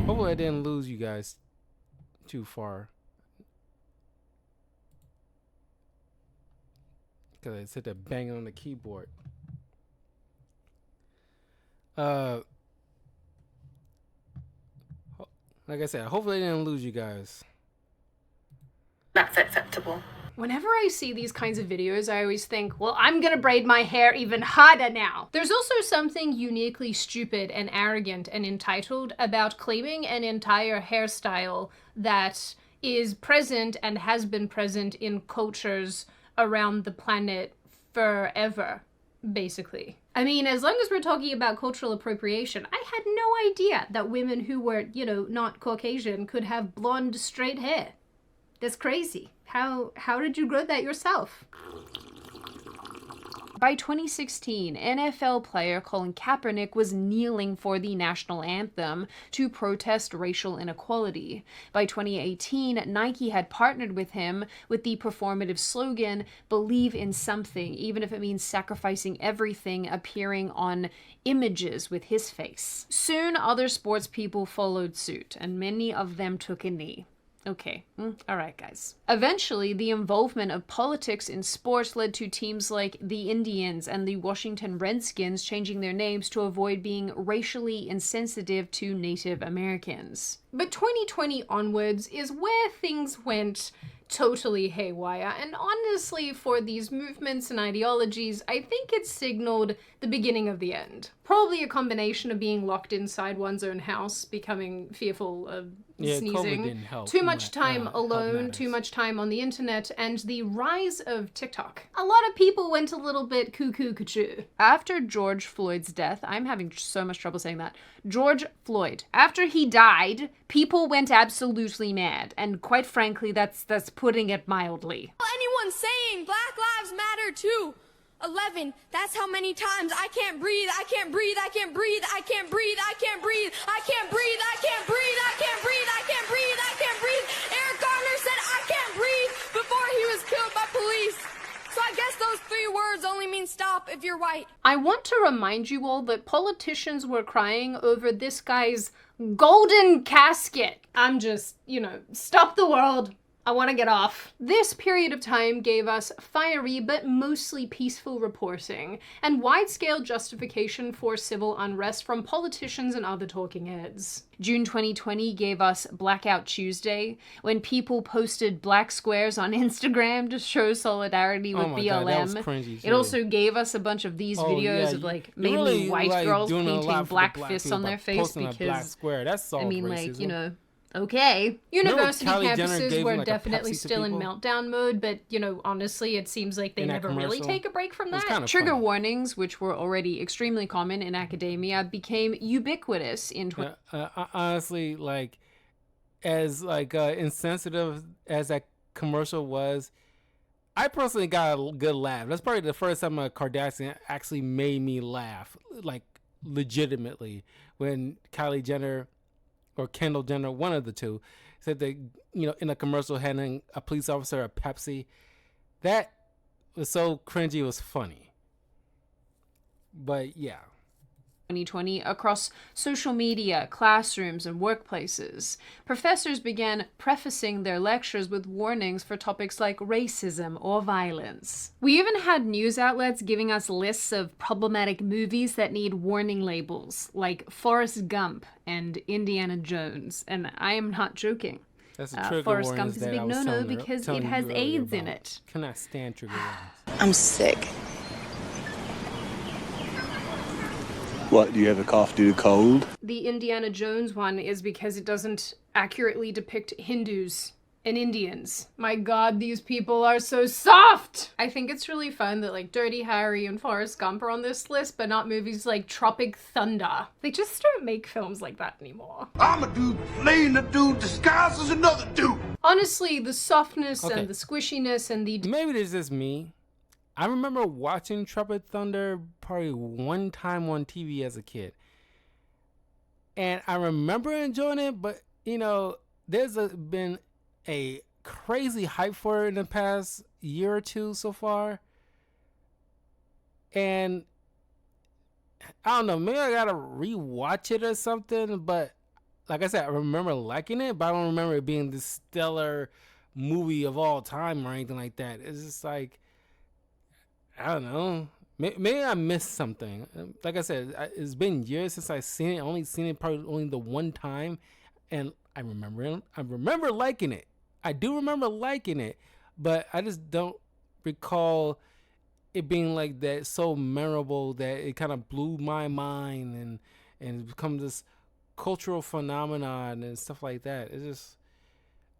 Hopefully I didn't lose you guys too far. Because I said that banging on the keyboard. Like I said, hopefully I didn't lose you guys. That's acceptable. Whenever I see these kinds of videos, I always think, well, I'm gonna braid my hair even harder now. There's also something uniquely stupid and arrogant and entitled about claiming an entire hairstyle that is present and has been present in cultures around the planet forever, basically. I mean, as long as we're talking about cultural appropriation, I had no idea that women who were, not Caucasian could have blonde, straight hair. That's crazy. How did you grow that yourself? By 2016, NFL player Colin Kaepernick was kneeling for the national anthem to protest racial inequality. By 2018, Nike had partnered with him with the performative slogan, "Believe in something, even if it means sacrificing everything," appearing on images with his face. Soon, other sports people followed suit, and many of them took a knee. Okay, all right, guys. Eventually, the involvement of politics in sports led to teams like the Indians and the Washington Redskins changing their names to avoid being racially insensitive to Native Americans. But 2020 onwards is where things went totally haywire, and honestly, for these movements and ideologies, I think it signaled the beginning of the end. Probably a combination of being locked inside one's own house, becoming fearful of sneezing, too much time alone, too much time on the internet, and the rise of TikTok. A lot of people went a little bit cuckoo. After George Floyd's death, I'm having so much trouble saying that, George Floyd. After he died, people went absolutely mad, and quite frankly, that's putting it mildly. Anyone saying Black Lives Matter too, 11. That's how many times I can't breathe, I can't breathe, I can't breathe, I can't breathe, I can't breathe, I can't breathe, I can't breathe, I can't breathe, I can't breathe, I can't breathe. Eric Garner said I can't breathe before he was killed by police. So I guess those 3 words only mean stop if you're white. I want to remind you all that politicians were crying over this guy's golden casket. I'm just, stop the world. I want to get off. This period of time gave us fiery but mostly peaceful reporting and wide-scale justification for civil unrest from politicians and other talking heads. June 2020 gave us Blackout Tuesday, when people posted black squares on Instagram to show solidarity with BLM. God, that was cringy too. It also gave us a bunch of these videos of mainly really, white girls painting black fists on their face because black square. That's all racism. Okay. University campuses were definitely still in meltdown mode, but, honestly, it seems like they never really take a break from that. Trigger warnings, which were already extremely common in academia, became ubiquitous in... honestly, as insensitive as that commercial was, I personally got a good laugh. That's probably the first time a Kardashian actually made me laugh, legitimately, when Kylie Jenner or Kendall Jenner, one of the two, said that, in a commercial handing a police officer a Pepsi. That was so cringy, it was funny. But yeah. 2020 across social media, classrooms, and workplaces. Professors began prefacing their lectures with warnings for topics like racism or violence. We even had news outlets giving us lists of problematic movies that need warning labels, like Forrest Gump and Indiana Jones, and I am not joking. That's a trigger Forrest Gump is a big no-no because it has AIDS in it. Cannot stand trigger warnings. I'm sick. What, do you have a cough due to cold? The Indiana Jones one is because it doesn't accurately depict Hindus and Indians. My God, these people are so soft! I think it's really fun that Dirty Harry and Forrest Gump are on this list, but not movies like Tropic Thunder. They just don't make films like that anymore. I'm a dude playing a dude disguised as another dude! Honestly, the softness and the squishiness and the... Maybe it's just me. I remember watching Tropic Thunder probably one time on TV as a kid. And I remember enjoying it, but, there's been a crazy hype for it in the past year or two so far. And I don't know, maybe I gotta rewatch it or something, but like I said, I remember liking it, but I don't remember it being this stellar movie of all time or anything like that. It's just I don't know. Maybe I missed something. Like I said, it's been years since I've seen it. I only seen it probably only the one time, and I remember liking it. I do remember liking it, but I just don't recall it being like that, so memorable that it kind of blew my mind and become this cultural phenomenon and stuff like that. It's just,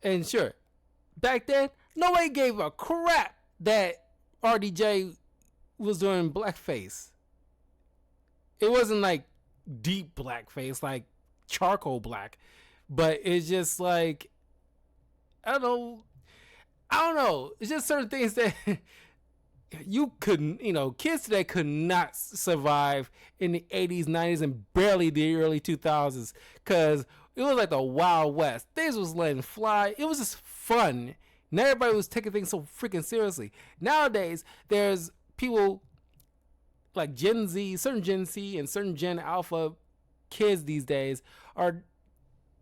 and sure, back then nobody gave a crap that RDJ was doing blackface. It wasn't deep blackface, like charcoal black, but it's just I don't know. It's just certain things that you couldn't, kids today could not survive in the 80s, 90s, and barely the early 2000s, because it was like the Wild West. Things was letting fly. It was just fun. And everybody was taking things so freaking seriously. Nowadays, there's people like Gen Z, certain Gen Z and certain Gen Alpha kids these days are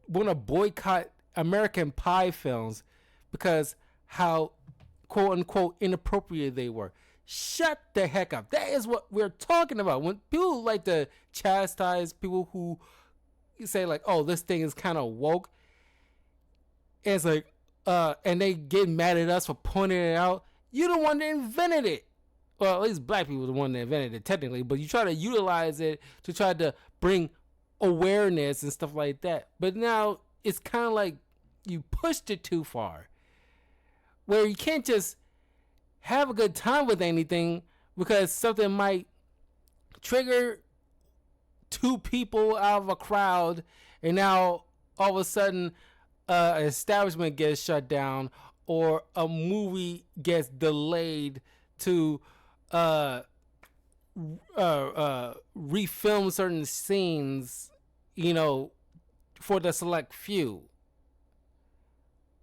want to boycott American Pie films because how quote unquote inappropriate they were. Shut the heck up. That is what we're talking about. When people like to chastise people who say oh, this thing is kind of woke, it's and they get mad at us for pointing it out. You're the one that invented it. Well, at least black people are the one that invented it technically, but you try to utilize it to try to bring awareness and stuff like that. But now it's kind of like you pushed it too far, where you can't just have a good time with anything because something might trigger two people out of a crowd, and now all of a sudden an establishment gets shut down or a movie gets delayed to refilm certain scenes, you know, for the select few.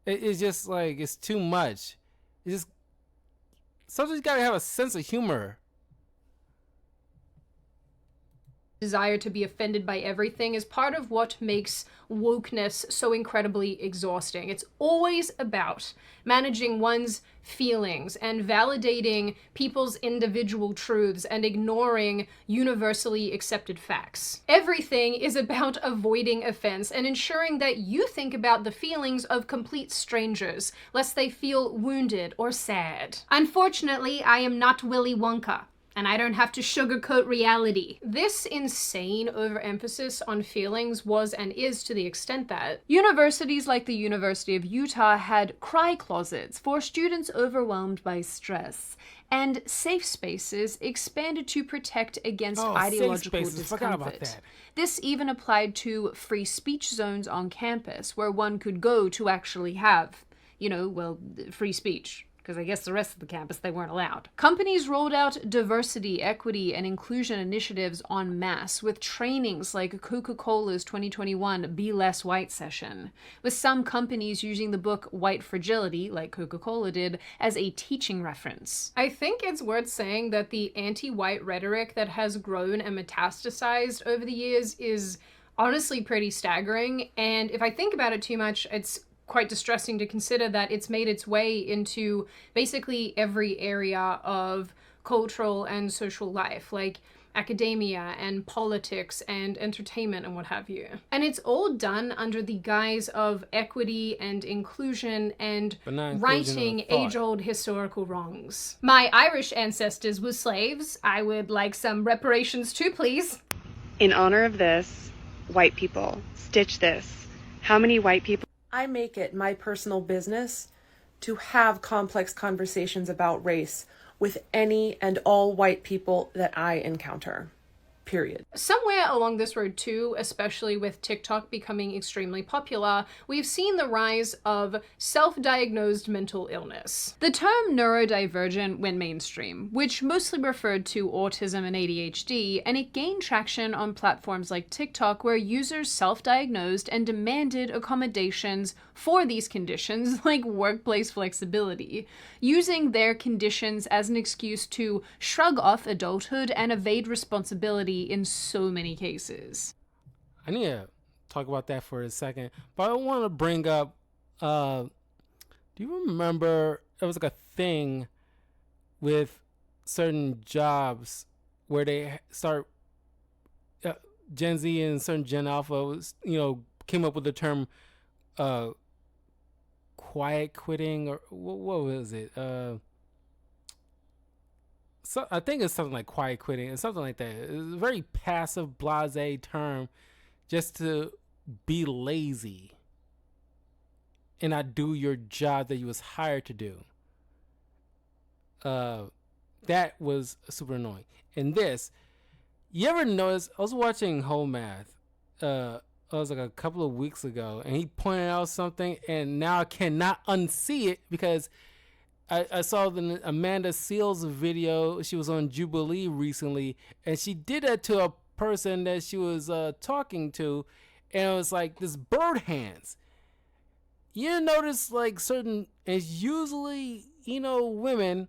It's just like, it's too much. It's just, sometimes you gotta have a sense of humor. Desire to be offended by everything is part of what makes wokeness so incredibly exhausting. It's always about managing one's feelings and validating people's individual truths and ignoring universally accepted facts. Everything is about avoiding offense and ensuring that you think about the feelings of complete strangers, lest they feel wounded or sad. Unfortunately, I am not Willy Wonka, and I don't have to sugarcoat reality. This insane overemphasis on feelings was and is to the extent that universities like the University of Utah had cry closets for students overwhelmed by stress, and safe spaces expanded to protect against ideological discomfort. Forgot about that. This even applied to free speech zones on campus, where one could go to actually have, you know, well, free speech. Because I guess the rest of the campus, they weren't allowed. Companies rolled out diversity, equity, and inclusion initiatives en masse, with trainings like Coca-Cola's 2021 Be Less White session, with some companies using the book White Fragility, like Coca-Cola did, as a teaching reference. I think it's worth saying that the anti-white rhetoric that has grown and metastasized over the years is honestly pretty staggering, and if I think about it too much, it's quite distressing to consider that it's made its way into basically every area of cultural and social life, like academia and politics and entertainment and what have you. And it's all done under the guise of equity and inclusion and righting age-old historical wrongs. My Irish ancestors were slaves. I would like some reparations too, please. In honor of this, white people, stitch this. How many white people? I make it my personal business to have complex conversations about race with any and all white people that I encounter. Period. Somewhere along this road too, especially with TikTok becoming extremely popular, we've seen the rise of self-diagnosed mental illness. The term neurodivergent went mainstream, which mostly referred to autism and ADHD, and it gained traction on platforms like TikTok, where users self-diagnosed and demanded accommodations for these conditions, like workplace flexibility, using their conditions as an excuse to shrug off adulthood and evade responsibility in so many cases. I need to talk about that for a second, but I want to bring up, do you remember it was like a thing with certain jobs where they start, Gen Z and certain Gen Alpha was, you know, came up with the term quiet quitting, or what was it? So I think it's something like quiet quitting or something like that. It's a very passive, blasé term just to be lazy and not do your job that you was hired to do. That was super annoying. And this, you ever notice, I was watching Whole Math, it was like a couple of weeks ago, and he pointed out something, and now I cannot unsee it because I saw the Amanda Seales video. She was on Jubilee recently, and she did that to a person that she was talking to, and it was like this bird hands. You notice like certain, it's usually, you know, women,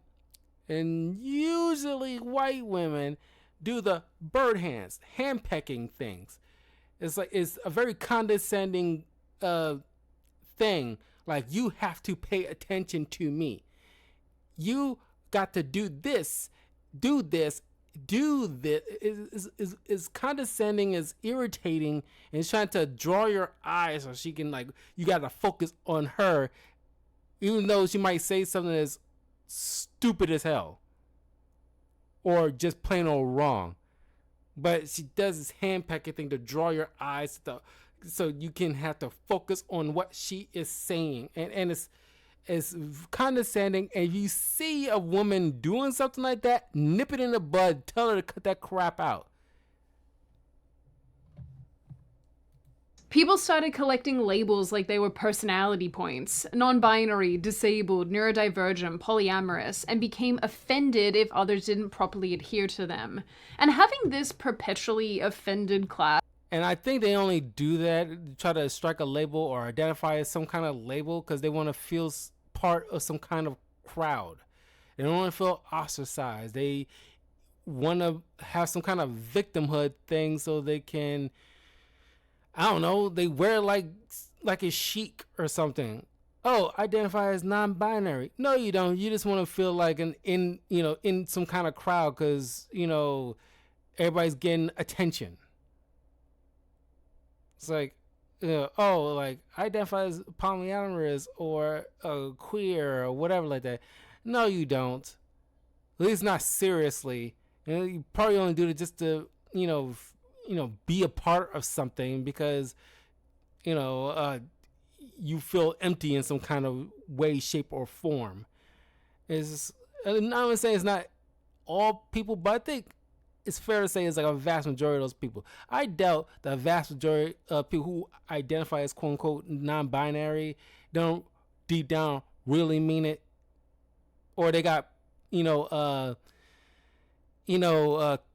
and usually white women do the bird hands, hand pecking things. It's like, it's a very condescending thing. Like, you have to pay attention to me. You got to do this, do this, do this. Is condescending, is irritating, and it's trying to draw your eyes so she can, like, you got to focus on her, even though she might say something that's stupid as hell or just plain old wrong. But she does this hand pecking thing to draw your eyes so you can have to focus on what she is saying. And it's condescending. And if you see a woman doing something like that, nip it in the bud. Tell her to cut that crap out. People started collecting labels like they were personality points, non-binary, disabled, neurodivergent, polyamorous, and became offended if others didn't properly adhere to them. And having this perpetually offended class. And I think they only do that, try to strike a label or identify as some kind of label because they want to feel part of some kind of crowd. They don't want to feel ostracized. They want to have some kind of victimhood thing so they can, I don't know, they wear like a chic or something. Oh, identify as non-binary. No, you don't. You just want to feel like in some kind of crowd because, everybody's getting attention. It's like, like identify as polyamorous or queer or whatever like that. No, you don't. At least not seriously. You probably only do it just to, be a part of something because, you feel empty in some kind of way, shape, or form. I'm not saying it's not all people, but I think it's fair to say it's like a vast majority of those people. I doubt the vast majority of people who identify as quote unquote non-binary don't deep down really mean it, or they got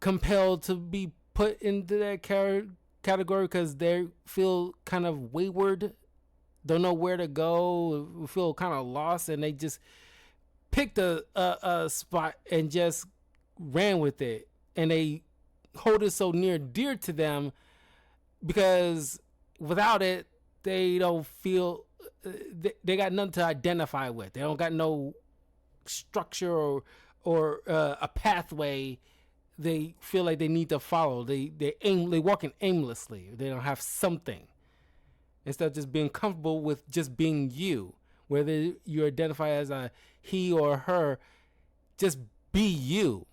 compelled to be put into that category because they feel kind of wayward, don't know where to go, feel kind of lost, and they just picked a spot and just ran with it. And they hold it so near dear to them because without it, they don't feel, they got nothing to identify with. They don't got no structure or a pathway they feel like they need to follow. They walking aimlessly. They don't have something. Instead of just being comfortable with just being you, whether you identify as a he or her, just be you.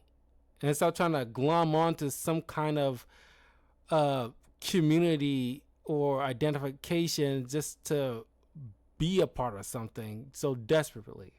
And stop trying to glom onto some kind of community or identification just to be a part of something so desperately.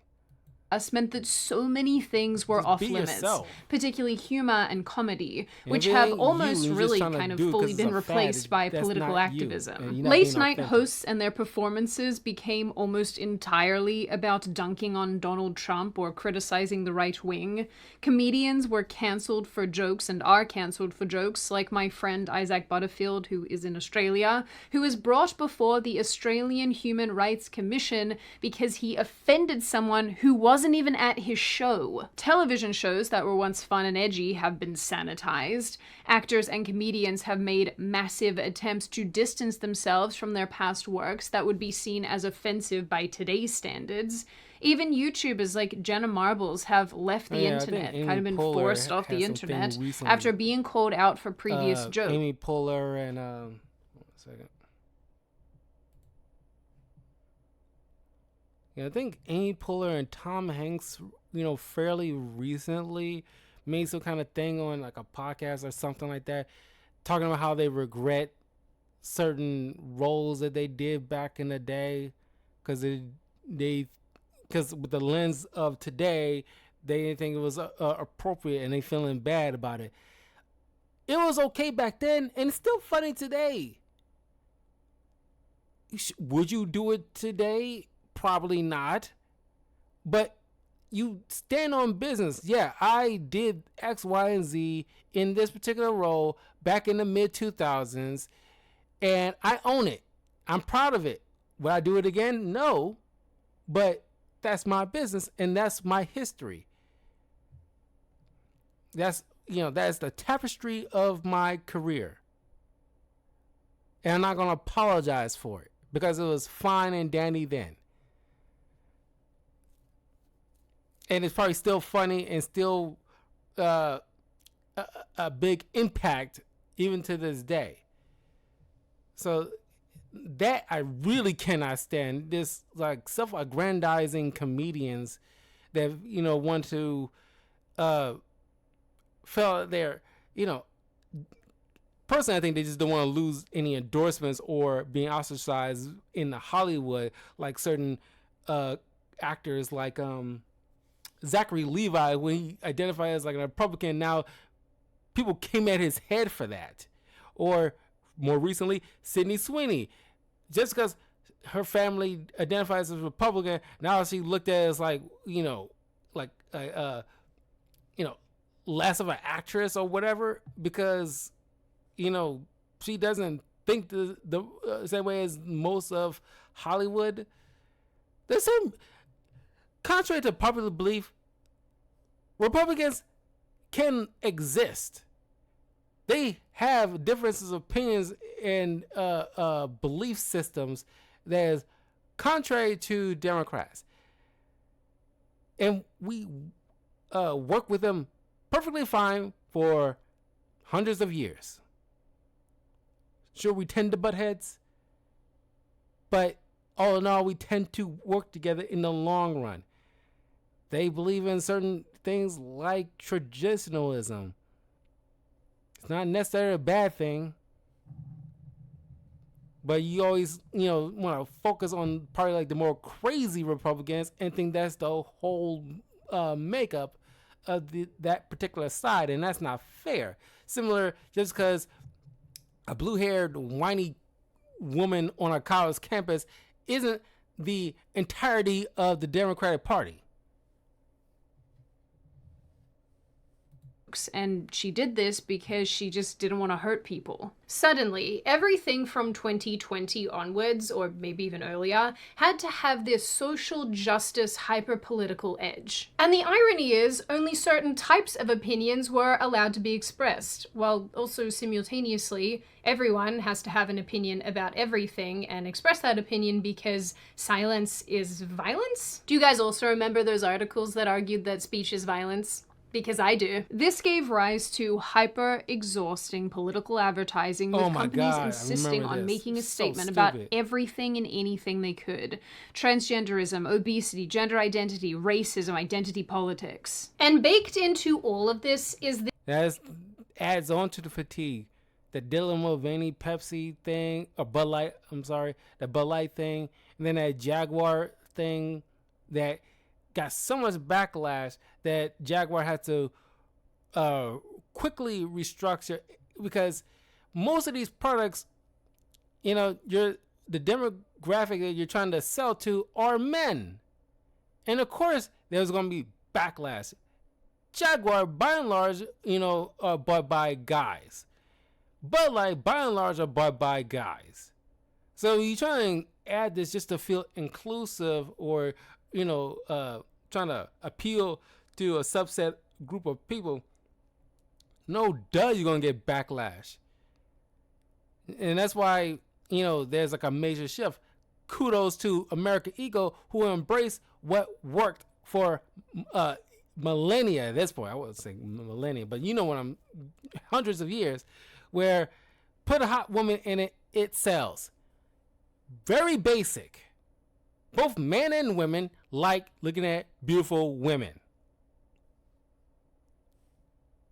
Meant that so many things were off limits, particularly humor and comedy, which have almost really kind of fully been replaced by political activism. Late night hosts and their performances became almost entirely about dunking on Donald Trump or criticizing the right wing. Comedians were cancelled for jokes and are cancelled for jokes, like my friend Isaac Butterfield, who is in Australia, who was brought before the Australian Human Rights Commission because he offended someone who wasn't even at his show. Television shows that were once fun and edgy have been sanitized. Actors and comedians have made massive attempts to distance themselves from their past works that would be seen as offensive by today's standards. Even YouTubers like Jenna Marbles have left the internet, kind of been forced off the internet after being called out for previous jokes. Amy Poehler and one second. I think Amy Poehler and Tom Hanks, fairly recently made some kind of thing on like a podcast or something like that, talking about how they regret certain roles that they did back in the day because because with the lens of today, they didn't think it was appropriate and they feeling bad about it. It was okay back then and it's still funny today. Would you do it today? Probably not, but you stand on business. Yeah, I did X, Y, and Z in this particular role back in the mid 2000s, and I own it. I'm proud of it. Would I do it again? No, but that's my business and that's my history. That's the tapestry of my career, and I'm not gonna apologize for it because it was fine and dandy then. And it's probably still funny and still a big impact even to this day. So that I really cannot stand. This like self-aggrandizing comedians that want to feel they're personally I think they just don't want to lose any endorsements or being ostracized in Hollywood like certain actors like Zachary Levi, when he identified as like a Republican, now people came at his head for that. Or more recently, Sydney Sweeney. Just because her family identifies as Republican, now she looked at as like, less of an actress or whatever, because, she doesn't think the same way as most of Hollywood. The same, contrary to popular belief, Republicans can exist. They have differences of opinions and belief systems that is contrary to Democrats. And we work with them perfectly fine for hundreds of years. Sure, we tend to butt heads, but all in all, we tend to work together in the long run. They believe in certain things like traditionalism. It's not necessarily a bad thing, but you always, want to focus on probably like the more crazy Republicans and think that's the whole makeup of that particular side, and that's not fair. Similar, just because a blue-haired, whiny woman on a college campus isn't the entirety of the Democratic Party. And she did this because she just didn't want to hurt people. Suddenly, everything from 2020 onwards, or maybe even earlier, had to have this social justice hyper-political edge. And the irony is, only certain types of opinions were allowed to be expressed, while also simultaneously, everyone has to have an opinion about everything and express that opinion because silence is violence? Do you guys also remember those articles that argued that speech is violence? Because I do. This gave rise to hyper-exhausting political advertising with companies insisting on making a statement about everything and anything they could. Transgenderism, obesity, gender identity, racism, identity politics. And baked into all of this is the— That adds on to the fatigue. The Dylan Mulvaney Pepsi thing, or Bud Light, the Bud Light thing, and then that Jaguar thing that got so much backlash that Jaguar had to quickly restructure, because most of these products, the demographic that you're trying to sell to are men. And of course, there's going to be backlash. Jaguar, by and large, are bought by guys. Bud Light, by and large, are bought by guys. So you try and add this just to feel inclusive, or trying to appeal to a subset group of people, no duh, you're going to get backlash. And that's why, there's like a major shift. Kudos to American Eagle, who embraced what worked for millennia at this point. I wouldn't say millennia, but hundreds of years, where put a hot woman in it, it sells. Very basic. Both men and women like looking at beautiful women.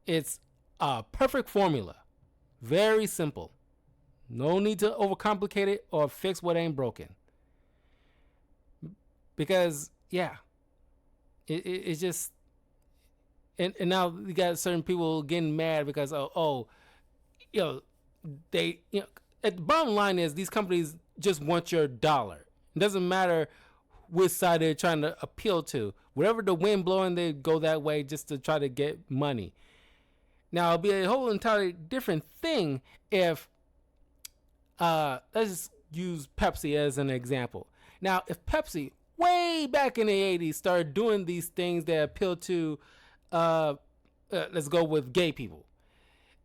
It's a perfect formula. Very simple. No need to overcomplicate it or fix what ain't broken. Because, it's just... And now you got certain people getting mad because, the bottom line is these companies just want your dollar. It doesn't matter which side they're trying to appeal to. Wherever the wind blowing, they go that way just to try to get money. Now, it'll be a whole entirely different thing if, let's just use Pepsi as an example. Now, if Pepsi, way back in the 80s, started doing these things that appeal to, let's go with gay people.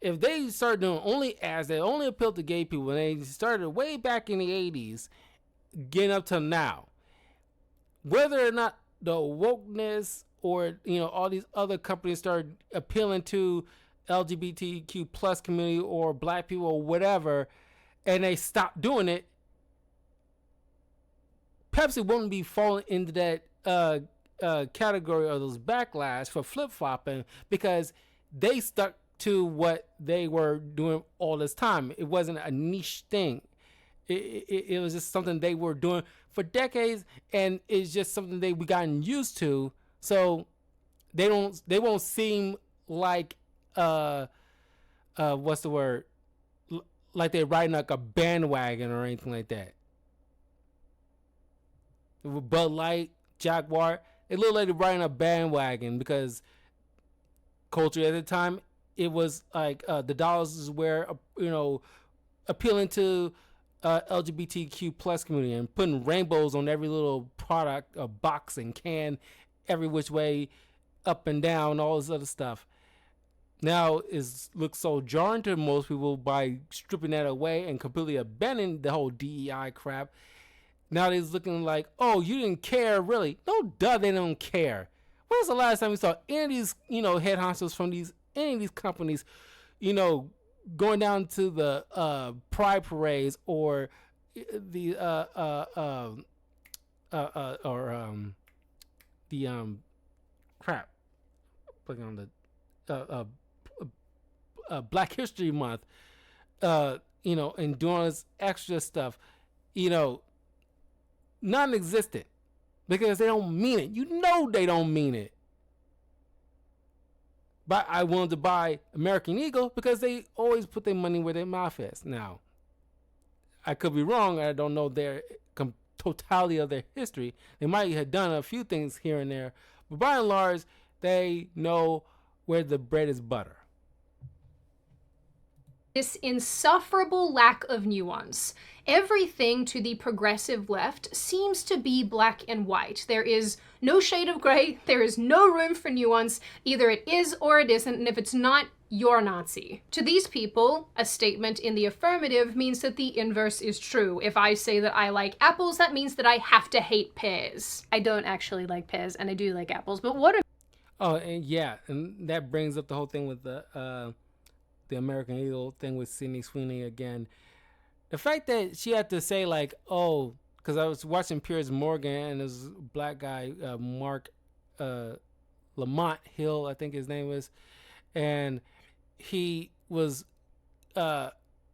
If they started doing only ads that only appeal to gay people, and they started way back in the 80s, getting up to now, whether or not the wokeness or all these other companies start appealing to LGBTQ plus community or black people or whatever, and they stop doing it, Pepsi wouldn't be falling into that category of those backlash for flip-flopping, because they stuck to what they were doing all this time. It wasn't a niche thing. It was just something they were doing for decades, and it's just something we gotten used to. So they won't seem like what's the word? like they're riding like a bandwagon or anything like that. Bud Light, Jaguar, it looked like they're riding a bandwagon because culture at the time, it was like the dollars were, appealing to LGBTQ plus community and putting rainbows on every little product, box and can, every which way, up and down, all this other stuff. Now it looks so jarring to most people by stripping that away and completely abandoning the whole DEI crap. Now it's looking like, oh, you didn't care really. No, duh, they don't care. When's the last time we saw any of these, head honchos from any of these companies, going down to the pride parades or the crap, putting on the Black History Month, and doing this extra stuff, non-existent, because they don't mean it. They don't mean it. But I wanted to buy American Eagle because they always put their money where their mouth is. Now, I could be wrong. I don't know their totality of their history. They might have done a few things here and there, but by and large, they know where the bread is butter. This insufferable lack of nuance. Everything to the progressive left seems to be black and white. There is no shade of gray. There is no room for nuance. Either it is or it isn't, and if it's not, you're Nazi. To these people, a statement in the affirmative means that the inverse is true. If I say that I like apples, that means that I have to hate pears. I don't actually like pears, and I do like apples, but what are... Oh, and yeah, and that brings up the whole thing with the American Eagle thing with Sydney Sweeney again. The fact that she had to say like, oh, because I was watching Piers Morgan and this black guy, Mark Lamont Hill, I think his name was, and he was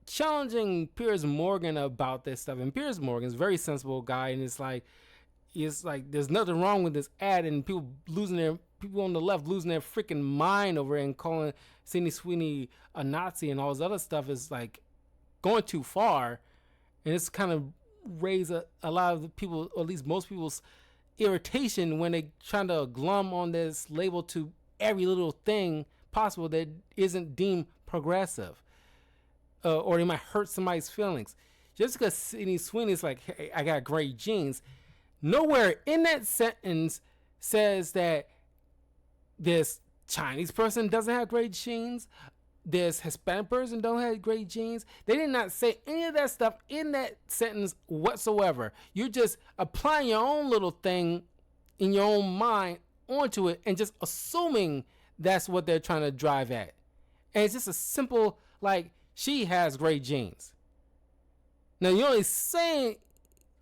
challenging Piers Morgan about this stuff. And Piers Morgan's a very sensible guy, and it's like there's nothing wrong with this ad, and people on the left losing their freaking mind over it and calling Sydney Sweeney a Nazi and all this other stuff is like going too far, and it's kind of raised a lot of the people, or at least most people's irritation when they trying to glum on this label to every little thing possible that isn't deemed progressive, or they might hurt somebody's feelings. Just because Sydney Sweeney is like, hey, I got great genes, nowhere in that sentence says that this Chinese person doesn't have great genes, this Hispanic person don't have great genes. They did not say any of that stuff in that sentence whatsoever. You're just applying your own little thing in your own mind onto it and just assuming that's what they're trying to drive at. And it's just a simple, like, she has great genes. Now, you're only saying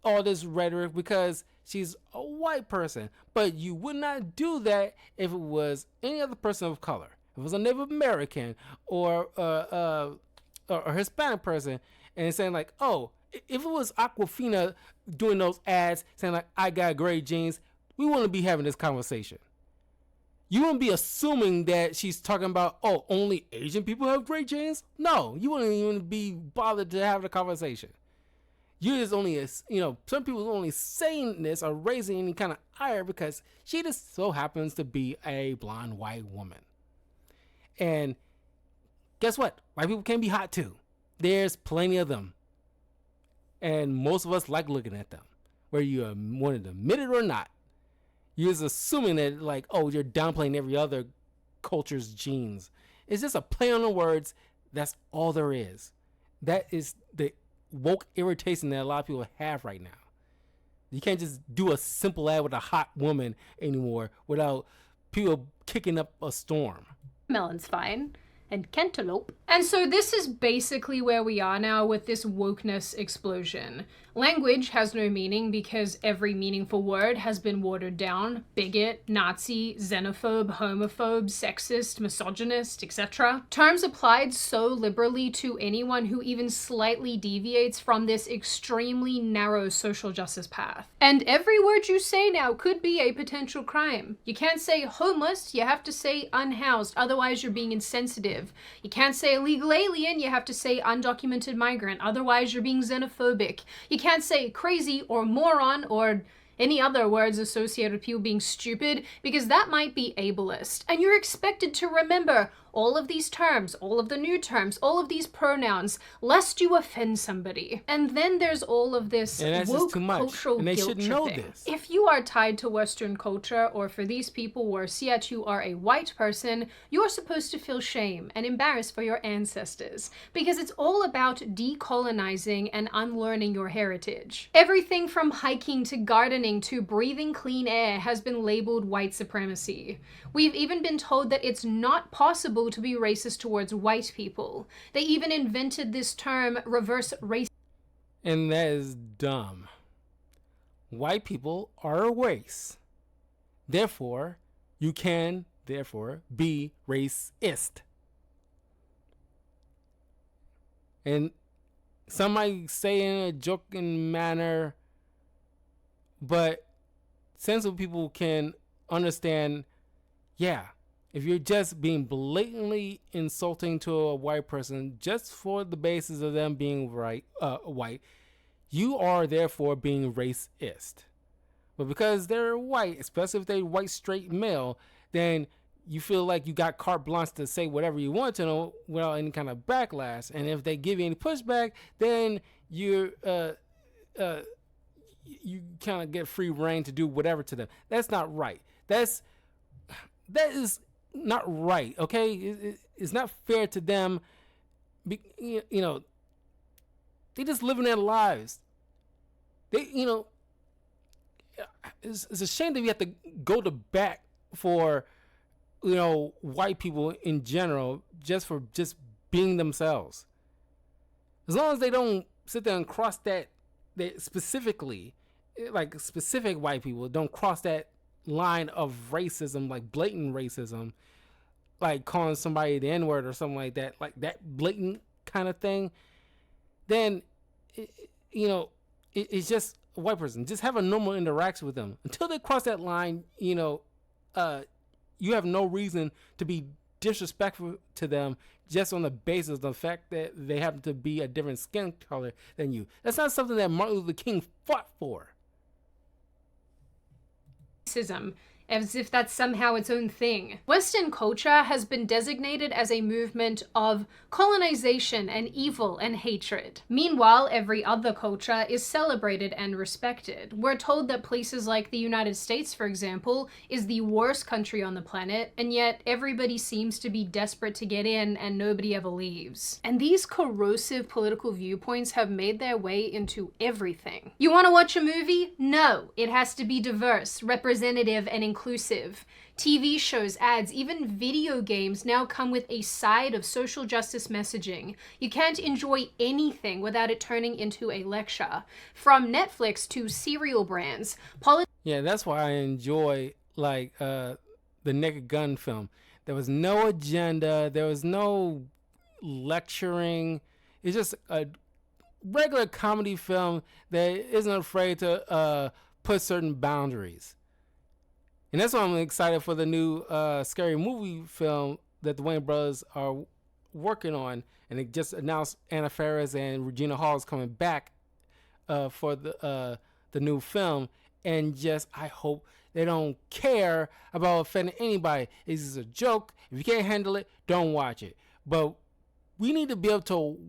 all this rhetoric because she's a white person, but you would not do that if it was any other person of color. If it was a Native American or a Hispanic person, and saying like, oh, if it was Aquafina doing those ads saying like, I got great genes, we wouldn't be having this conversation. You wouldn't be assuming that she's talking about, oh, only Asian people have great genes. No, you wouldn't even be bothered to have the conversation. You just only, some people are only saying this or raising any kind of ire because she just so happens to be a blonde white woman. And guess what? White people can be hot too. There's plenty of them. And most of us like looking at them, whether you wanted to admit it or not. You're just assuming that, like, oh, you're downplaying every other culture's genes. It's just a play on the words. That's all there is. That is the woke irritation that a lot of people have right now. You can't just do a simple ad with a hot woman anymore without people kicking up a storm. Melon's fine. And cantaloupe. And so this is basically where we are now with this wokeness explosion. Language has no meaning because every meaningful word has been watered down. Bigot, Nazi, xenophobe, homophobe, sexist, misogynist, etc. Terms applied so liberally to anyone who even slightly deviates from this extremely narrow social justice path. And every word you say now could be a potential crime. You can't say homeless, you have to say unhoused, otherwise you're being insensitive. negative. You can't say illegal alien, you have to say undocumented migrant, otherwise you're being xenophobic. You can't say crazy or moron or any other words associated with people being stupid, because that might be ableist. And you're expected to remember all of these terms, all of the new terms, all of these pronouns, lest you offend somebody. And then there's all of this woke cultural and they guilt should know tripping. this. If you are tied to Western culture, or for these people worse yet, you are a white person, you're supposed to feel shame and embarrassed for your ancestors, because it's all about decolonizing and unlearning your heritage. Everything from hiking to gardening to breathing clean air has been labeled white supremacy. We've even been told that it's not possible to be racist towards white people. They even invented this term, reverse racism. And that is dumb. White people are a race. Therefore, you can, be racist. And some might say in a joking manner, but sensible people can understand, yeah, if you're just being blatantly insulting to a white person just for the basis of them being white, you are therefore being racist. But because they're white, especially if they're white straight male, then you feel like you got carte blanche to say whatever you want to know without any kind of backlash. And if they give you any pushback, then you kind of get free reign to do whatever to them. That's not right. That is not right, okay? It's not fair to them. You know, they just living their lives. It's a shame that we have to go to bat for, white people in general just being themselves. As long as they don't sit there and cross that specifically, like specific white people don't cross that line of racism, like blatant racism, like calling somebody the N-word or something like that blatant kind of thing, then it's just a white person. Just have a normal interaction with them. Until they cross that line, you have no reason to be disrespectful to them just on the basis of the fact that they happen to be a different skin color than you. That's not something that Martin Luther King fought for. As if that's somehow its own thing. Western culture has been designated as a movement of colonization and evil and hatred. Meanwhile, every other culture is celebrated and respected. We're told that places like the United States, for example, is the worst country on the planet, and yet everybody seems to be desperate to get in and nobody ever leaves. And these corrosive political viewpoints have made their way into everything. You want to watch a movie? No, it has to be diverse, representative, and inclusive. TV shows, ads, even video games now come with a side of social justice messaging. You can't enjoy anything without it turning into a lecture. From Netflix to cereal brands. Yeah, that's why I enjoy the Naked Gun film. There was no agenda. There was no lecturing. It's just a regular comedy film that isn't afraid to put certain boundaries. And that's why I'm excited for the new Scary Movie film that the Wayans brothers are working on. And they just announced Anna Faris and Regina Hall is coming back for the new film. And I hope they don't care about offending anybody. It's just a joke. If you can't handle it, don't watch it. But we need to be able to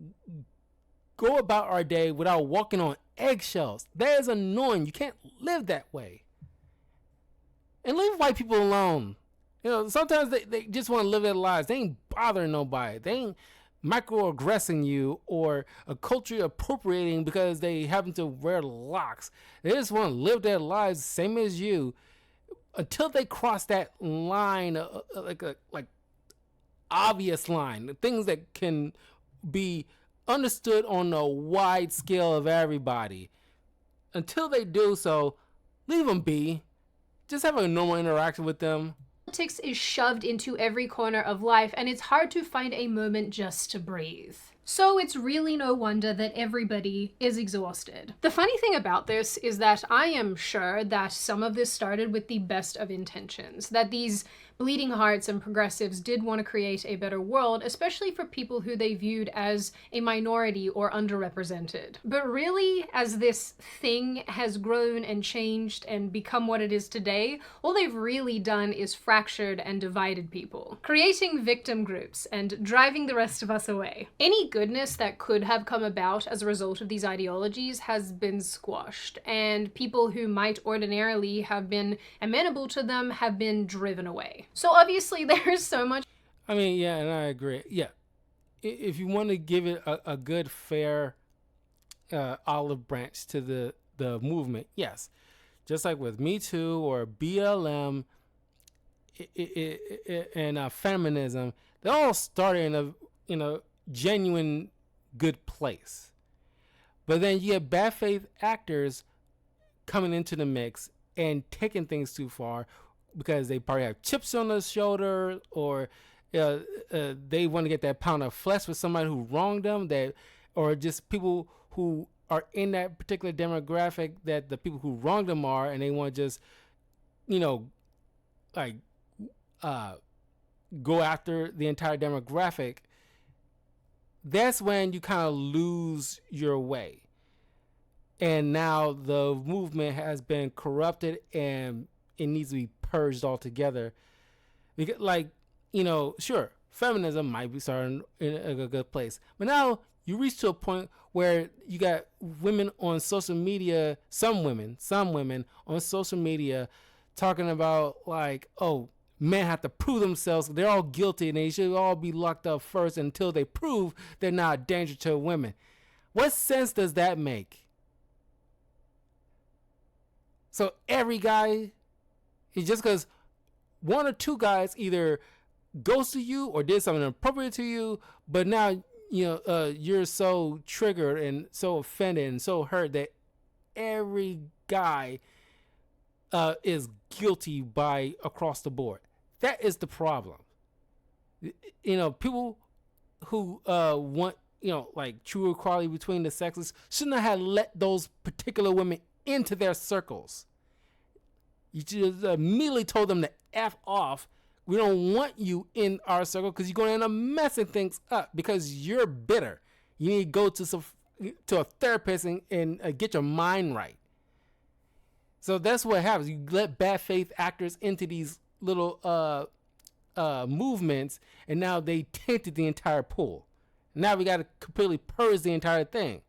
go about our day without walking on eggshells. That is annoying. You can't live that way. And leave white people alone. Sometimes they just want to live their lives. They ain't bothering nobody. They ain't microaggressing you or culturally appropriating because they happen to wear locks. They just want to live their lives same as you until they cross that line, like obvious line, the things that can be understood on a wide scale of everybody. Until they do so, leave them be. Just have a normal interaction with them. Politics is shoved into every corner of life, and it's hard to find a moment just to breathe. So it's really no wonder that everybody is exhausted. The funny thing about this is that I am sure that some of this started with the best of intentions, that these bleeding hearts and progressives did want to create a better world, especially for people who they viewed as a minority or underrepresented. But really, as this thing has grown and changed and become what it is today, all they've really done is fractured and divided people, creating victim groups and driving the rest of us away. Any goodness that could have come about as a result of these ideologies has been squashed, and people who might ordinarily have been amenable to them have been driven away. So obviously there's so much. I mean, yeah, and I agree. Yeah, if you want to give it a good, fair olive branch to the movement, yes. Just like with Me Too or BLM and feminism, they all started in a genuine good place. But then you get bad faith actors coming into the mix and taking things too far, because they probably have chips on their shoulder, or they want to get that pound of flesh with somebody who wronged them, or just people who are in that particular demographic that the people who wronged them are, and they want to just, go after the entire demographic. That's when you kind of lose your way. And now the movement has been corrupted and it needs to be purged altogether. Because, sure, feminism might be starting in a good place, but now you reach to a point where you got women on social media, some women on social media talking about men have to prove themselves. They're all guilty and they should all be locked up first until they prove they're not a danger to women. What sense does that make? So every guy, just because one or two guys either ghosted you or did something inappropriate to you, but now you're so triggered and so offended and so hurt that every guy is guilty by across the board. That is the problem. People who want true equality between the sexes shouldn't have let those particular women into their circles. You just immediately told them to F off. We don't want you in our circle because you're going to end up messing things up because you're bitter. You need to go to a therapist and get your mind right. So that's what happens. You let bad faith actors into these little movements, and now they tainted the entire pool. Now we got to completely purge the entire thing.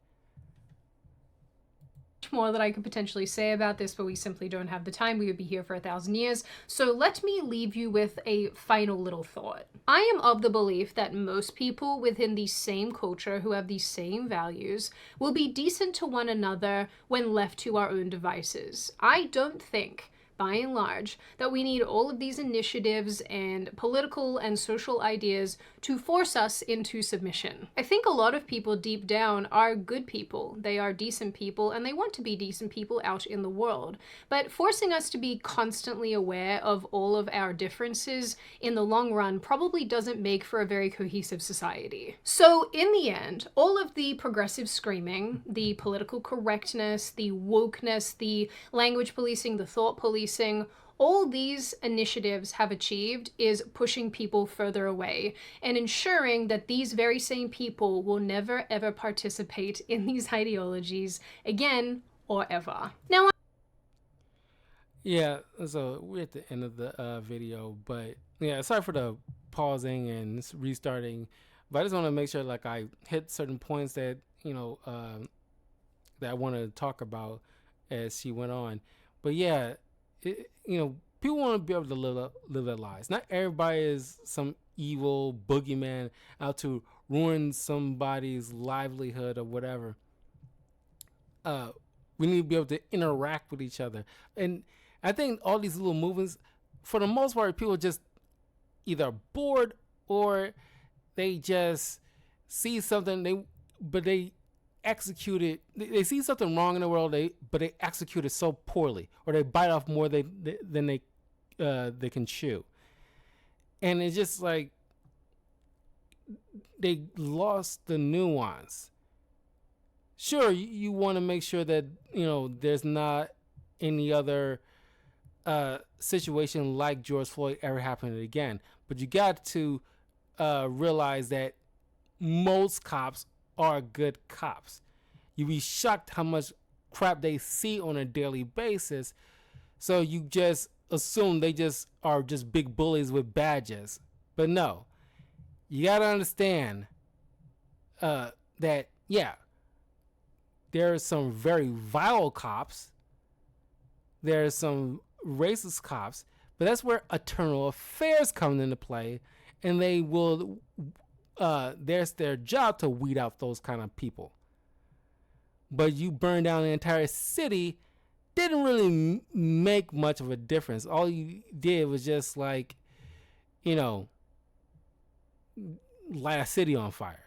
More that I could potentially say about this, but we simply don't have the time. We would be here for 1,000 years. So let me leave you with a final little thought. I am of the belief that most people within the same culture who have the same values will be decent to one another when left to our own devices. I don't think, by and large, that we need all of these initiatives and political and social ideas to force us into submission. I think a lot of people deep down are good people. They are decent people and they want to be decent people out in the world. But forcing us to be constantly aware of all of our differences in the long run probably doesn't make for a very cohesive society. So in the end, all of the progressive screaming, the political correctness, the wokeness, the language policing, the thought policing, all these initiatives have achieved is pushing people further away and ensuring that these very same people will never ever participate in these ideologies again or ever. Now, yeah, so we're at the end of the video, but yeah, sorry for the pausing and restarting, but I just want to make sure I hit certain points that that I wanted to talk about as she went on. But yeah, people want to be able to live their lives. Not everybody is some evil boogeyman out to ruin somebody's livelihood or whatever. We need to be able to interact with each other. And I think all these little movements, for the most part, people just either bored or they just see something, but they execute it. They see something wrong in the world, but they execute it so poorly, or they bite off more than they can chew. And it's just they lost the nuance. Sure, you want to make sure that, you know, there's not any other situation like George Floyd ever happening again. But you got to realize that most cops are good cops. You'd be shocked how much crap they see on a daily basis. So you just assume they just are just big bullies with badges. But no, you got to understand that, yeah, there are some very vile cops. There's some racist cops, but that's where internal affairs come into play, and they will there's their job to weed out those kind of people. But you burn down the entire city didn't really make much of a difference. All you did was just, like, you know, light a city on fire.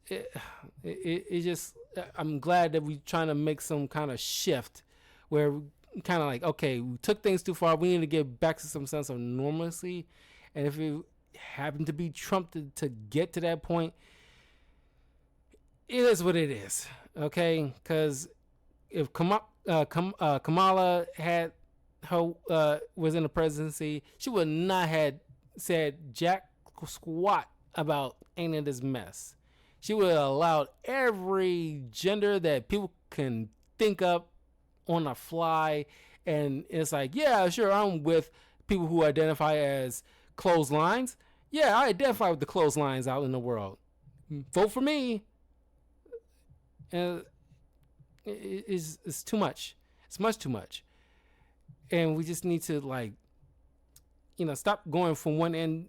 It just, I'm glad that we're trying to make some kind of shift where we kind of like, okay, we took things too far. We need to get back to some sense of normalcy. And if it happened to be Trump to get to that point, it is what it is. Okay? Because if Kamala had her was in the presidency, she would not have said jack squat about any of this mess. She would have allowed every gender that people can think up on the fly. And it's like, yeah, sure, I'm with people who identify as clotheslines. Yeah, I identify with the clotheslines out in the world. Vote for me. And it's too much. It's much too much. And we just need to, like, you know, stop going from one end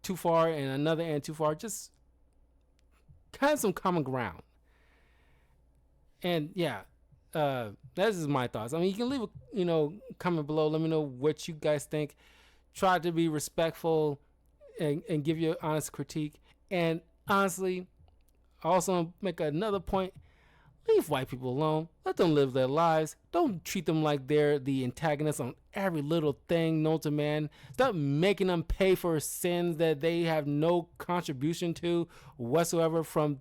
too far and another end too far. Just kind of some common ground. And yeah, that's just my thoughts. I mean, you can leave a, you know, comment below. Let me know what you guys think. Try to be respectful and give your honest critique. And honestly, I also make another point. Leave white people alone. Let them live their lives. Don't treat them like they're the antagonists on every little thing known to man. Stop making them pay for sins that they have no contribution to whatsoever from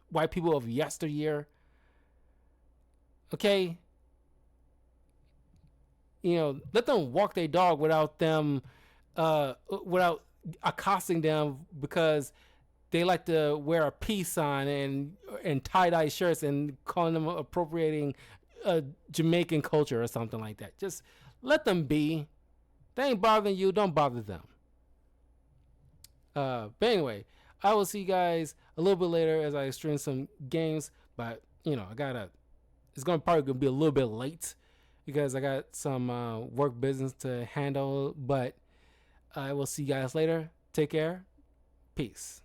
white people of yesteryear. Okay? You know, let them walk their dog without them, without accosting them because they like to wear a peace sign and tie-dye shirts and calling them appropriating Jamaican culture or something like that. Just let them be. They ain't bothering you. Don't bother them. But anyway, I will see you guys a little bit later as I stream some games. But, you know, it's probably gonna be a little bit late because I got some work business to handle. But I will see you guys later. Take care. Peace.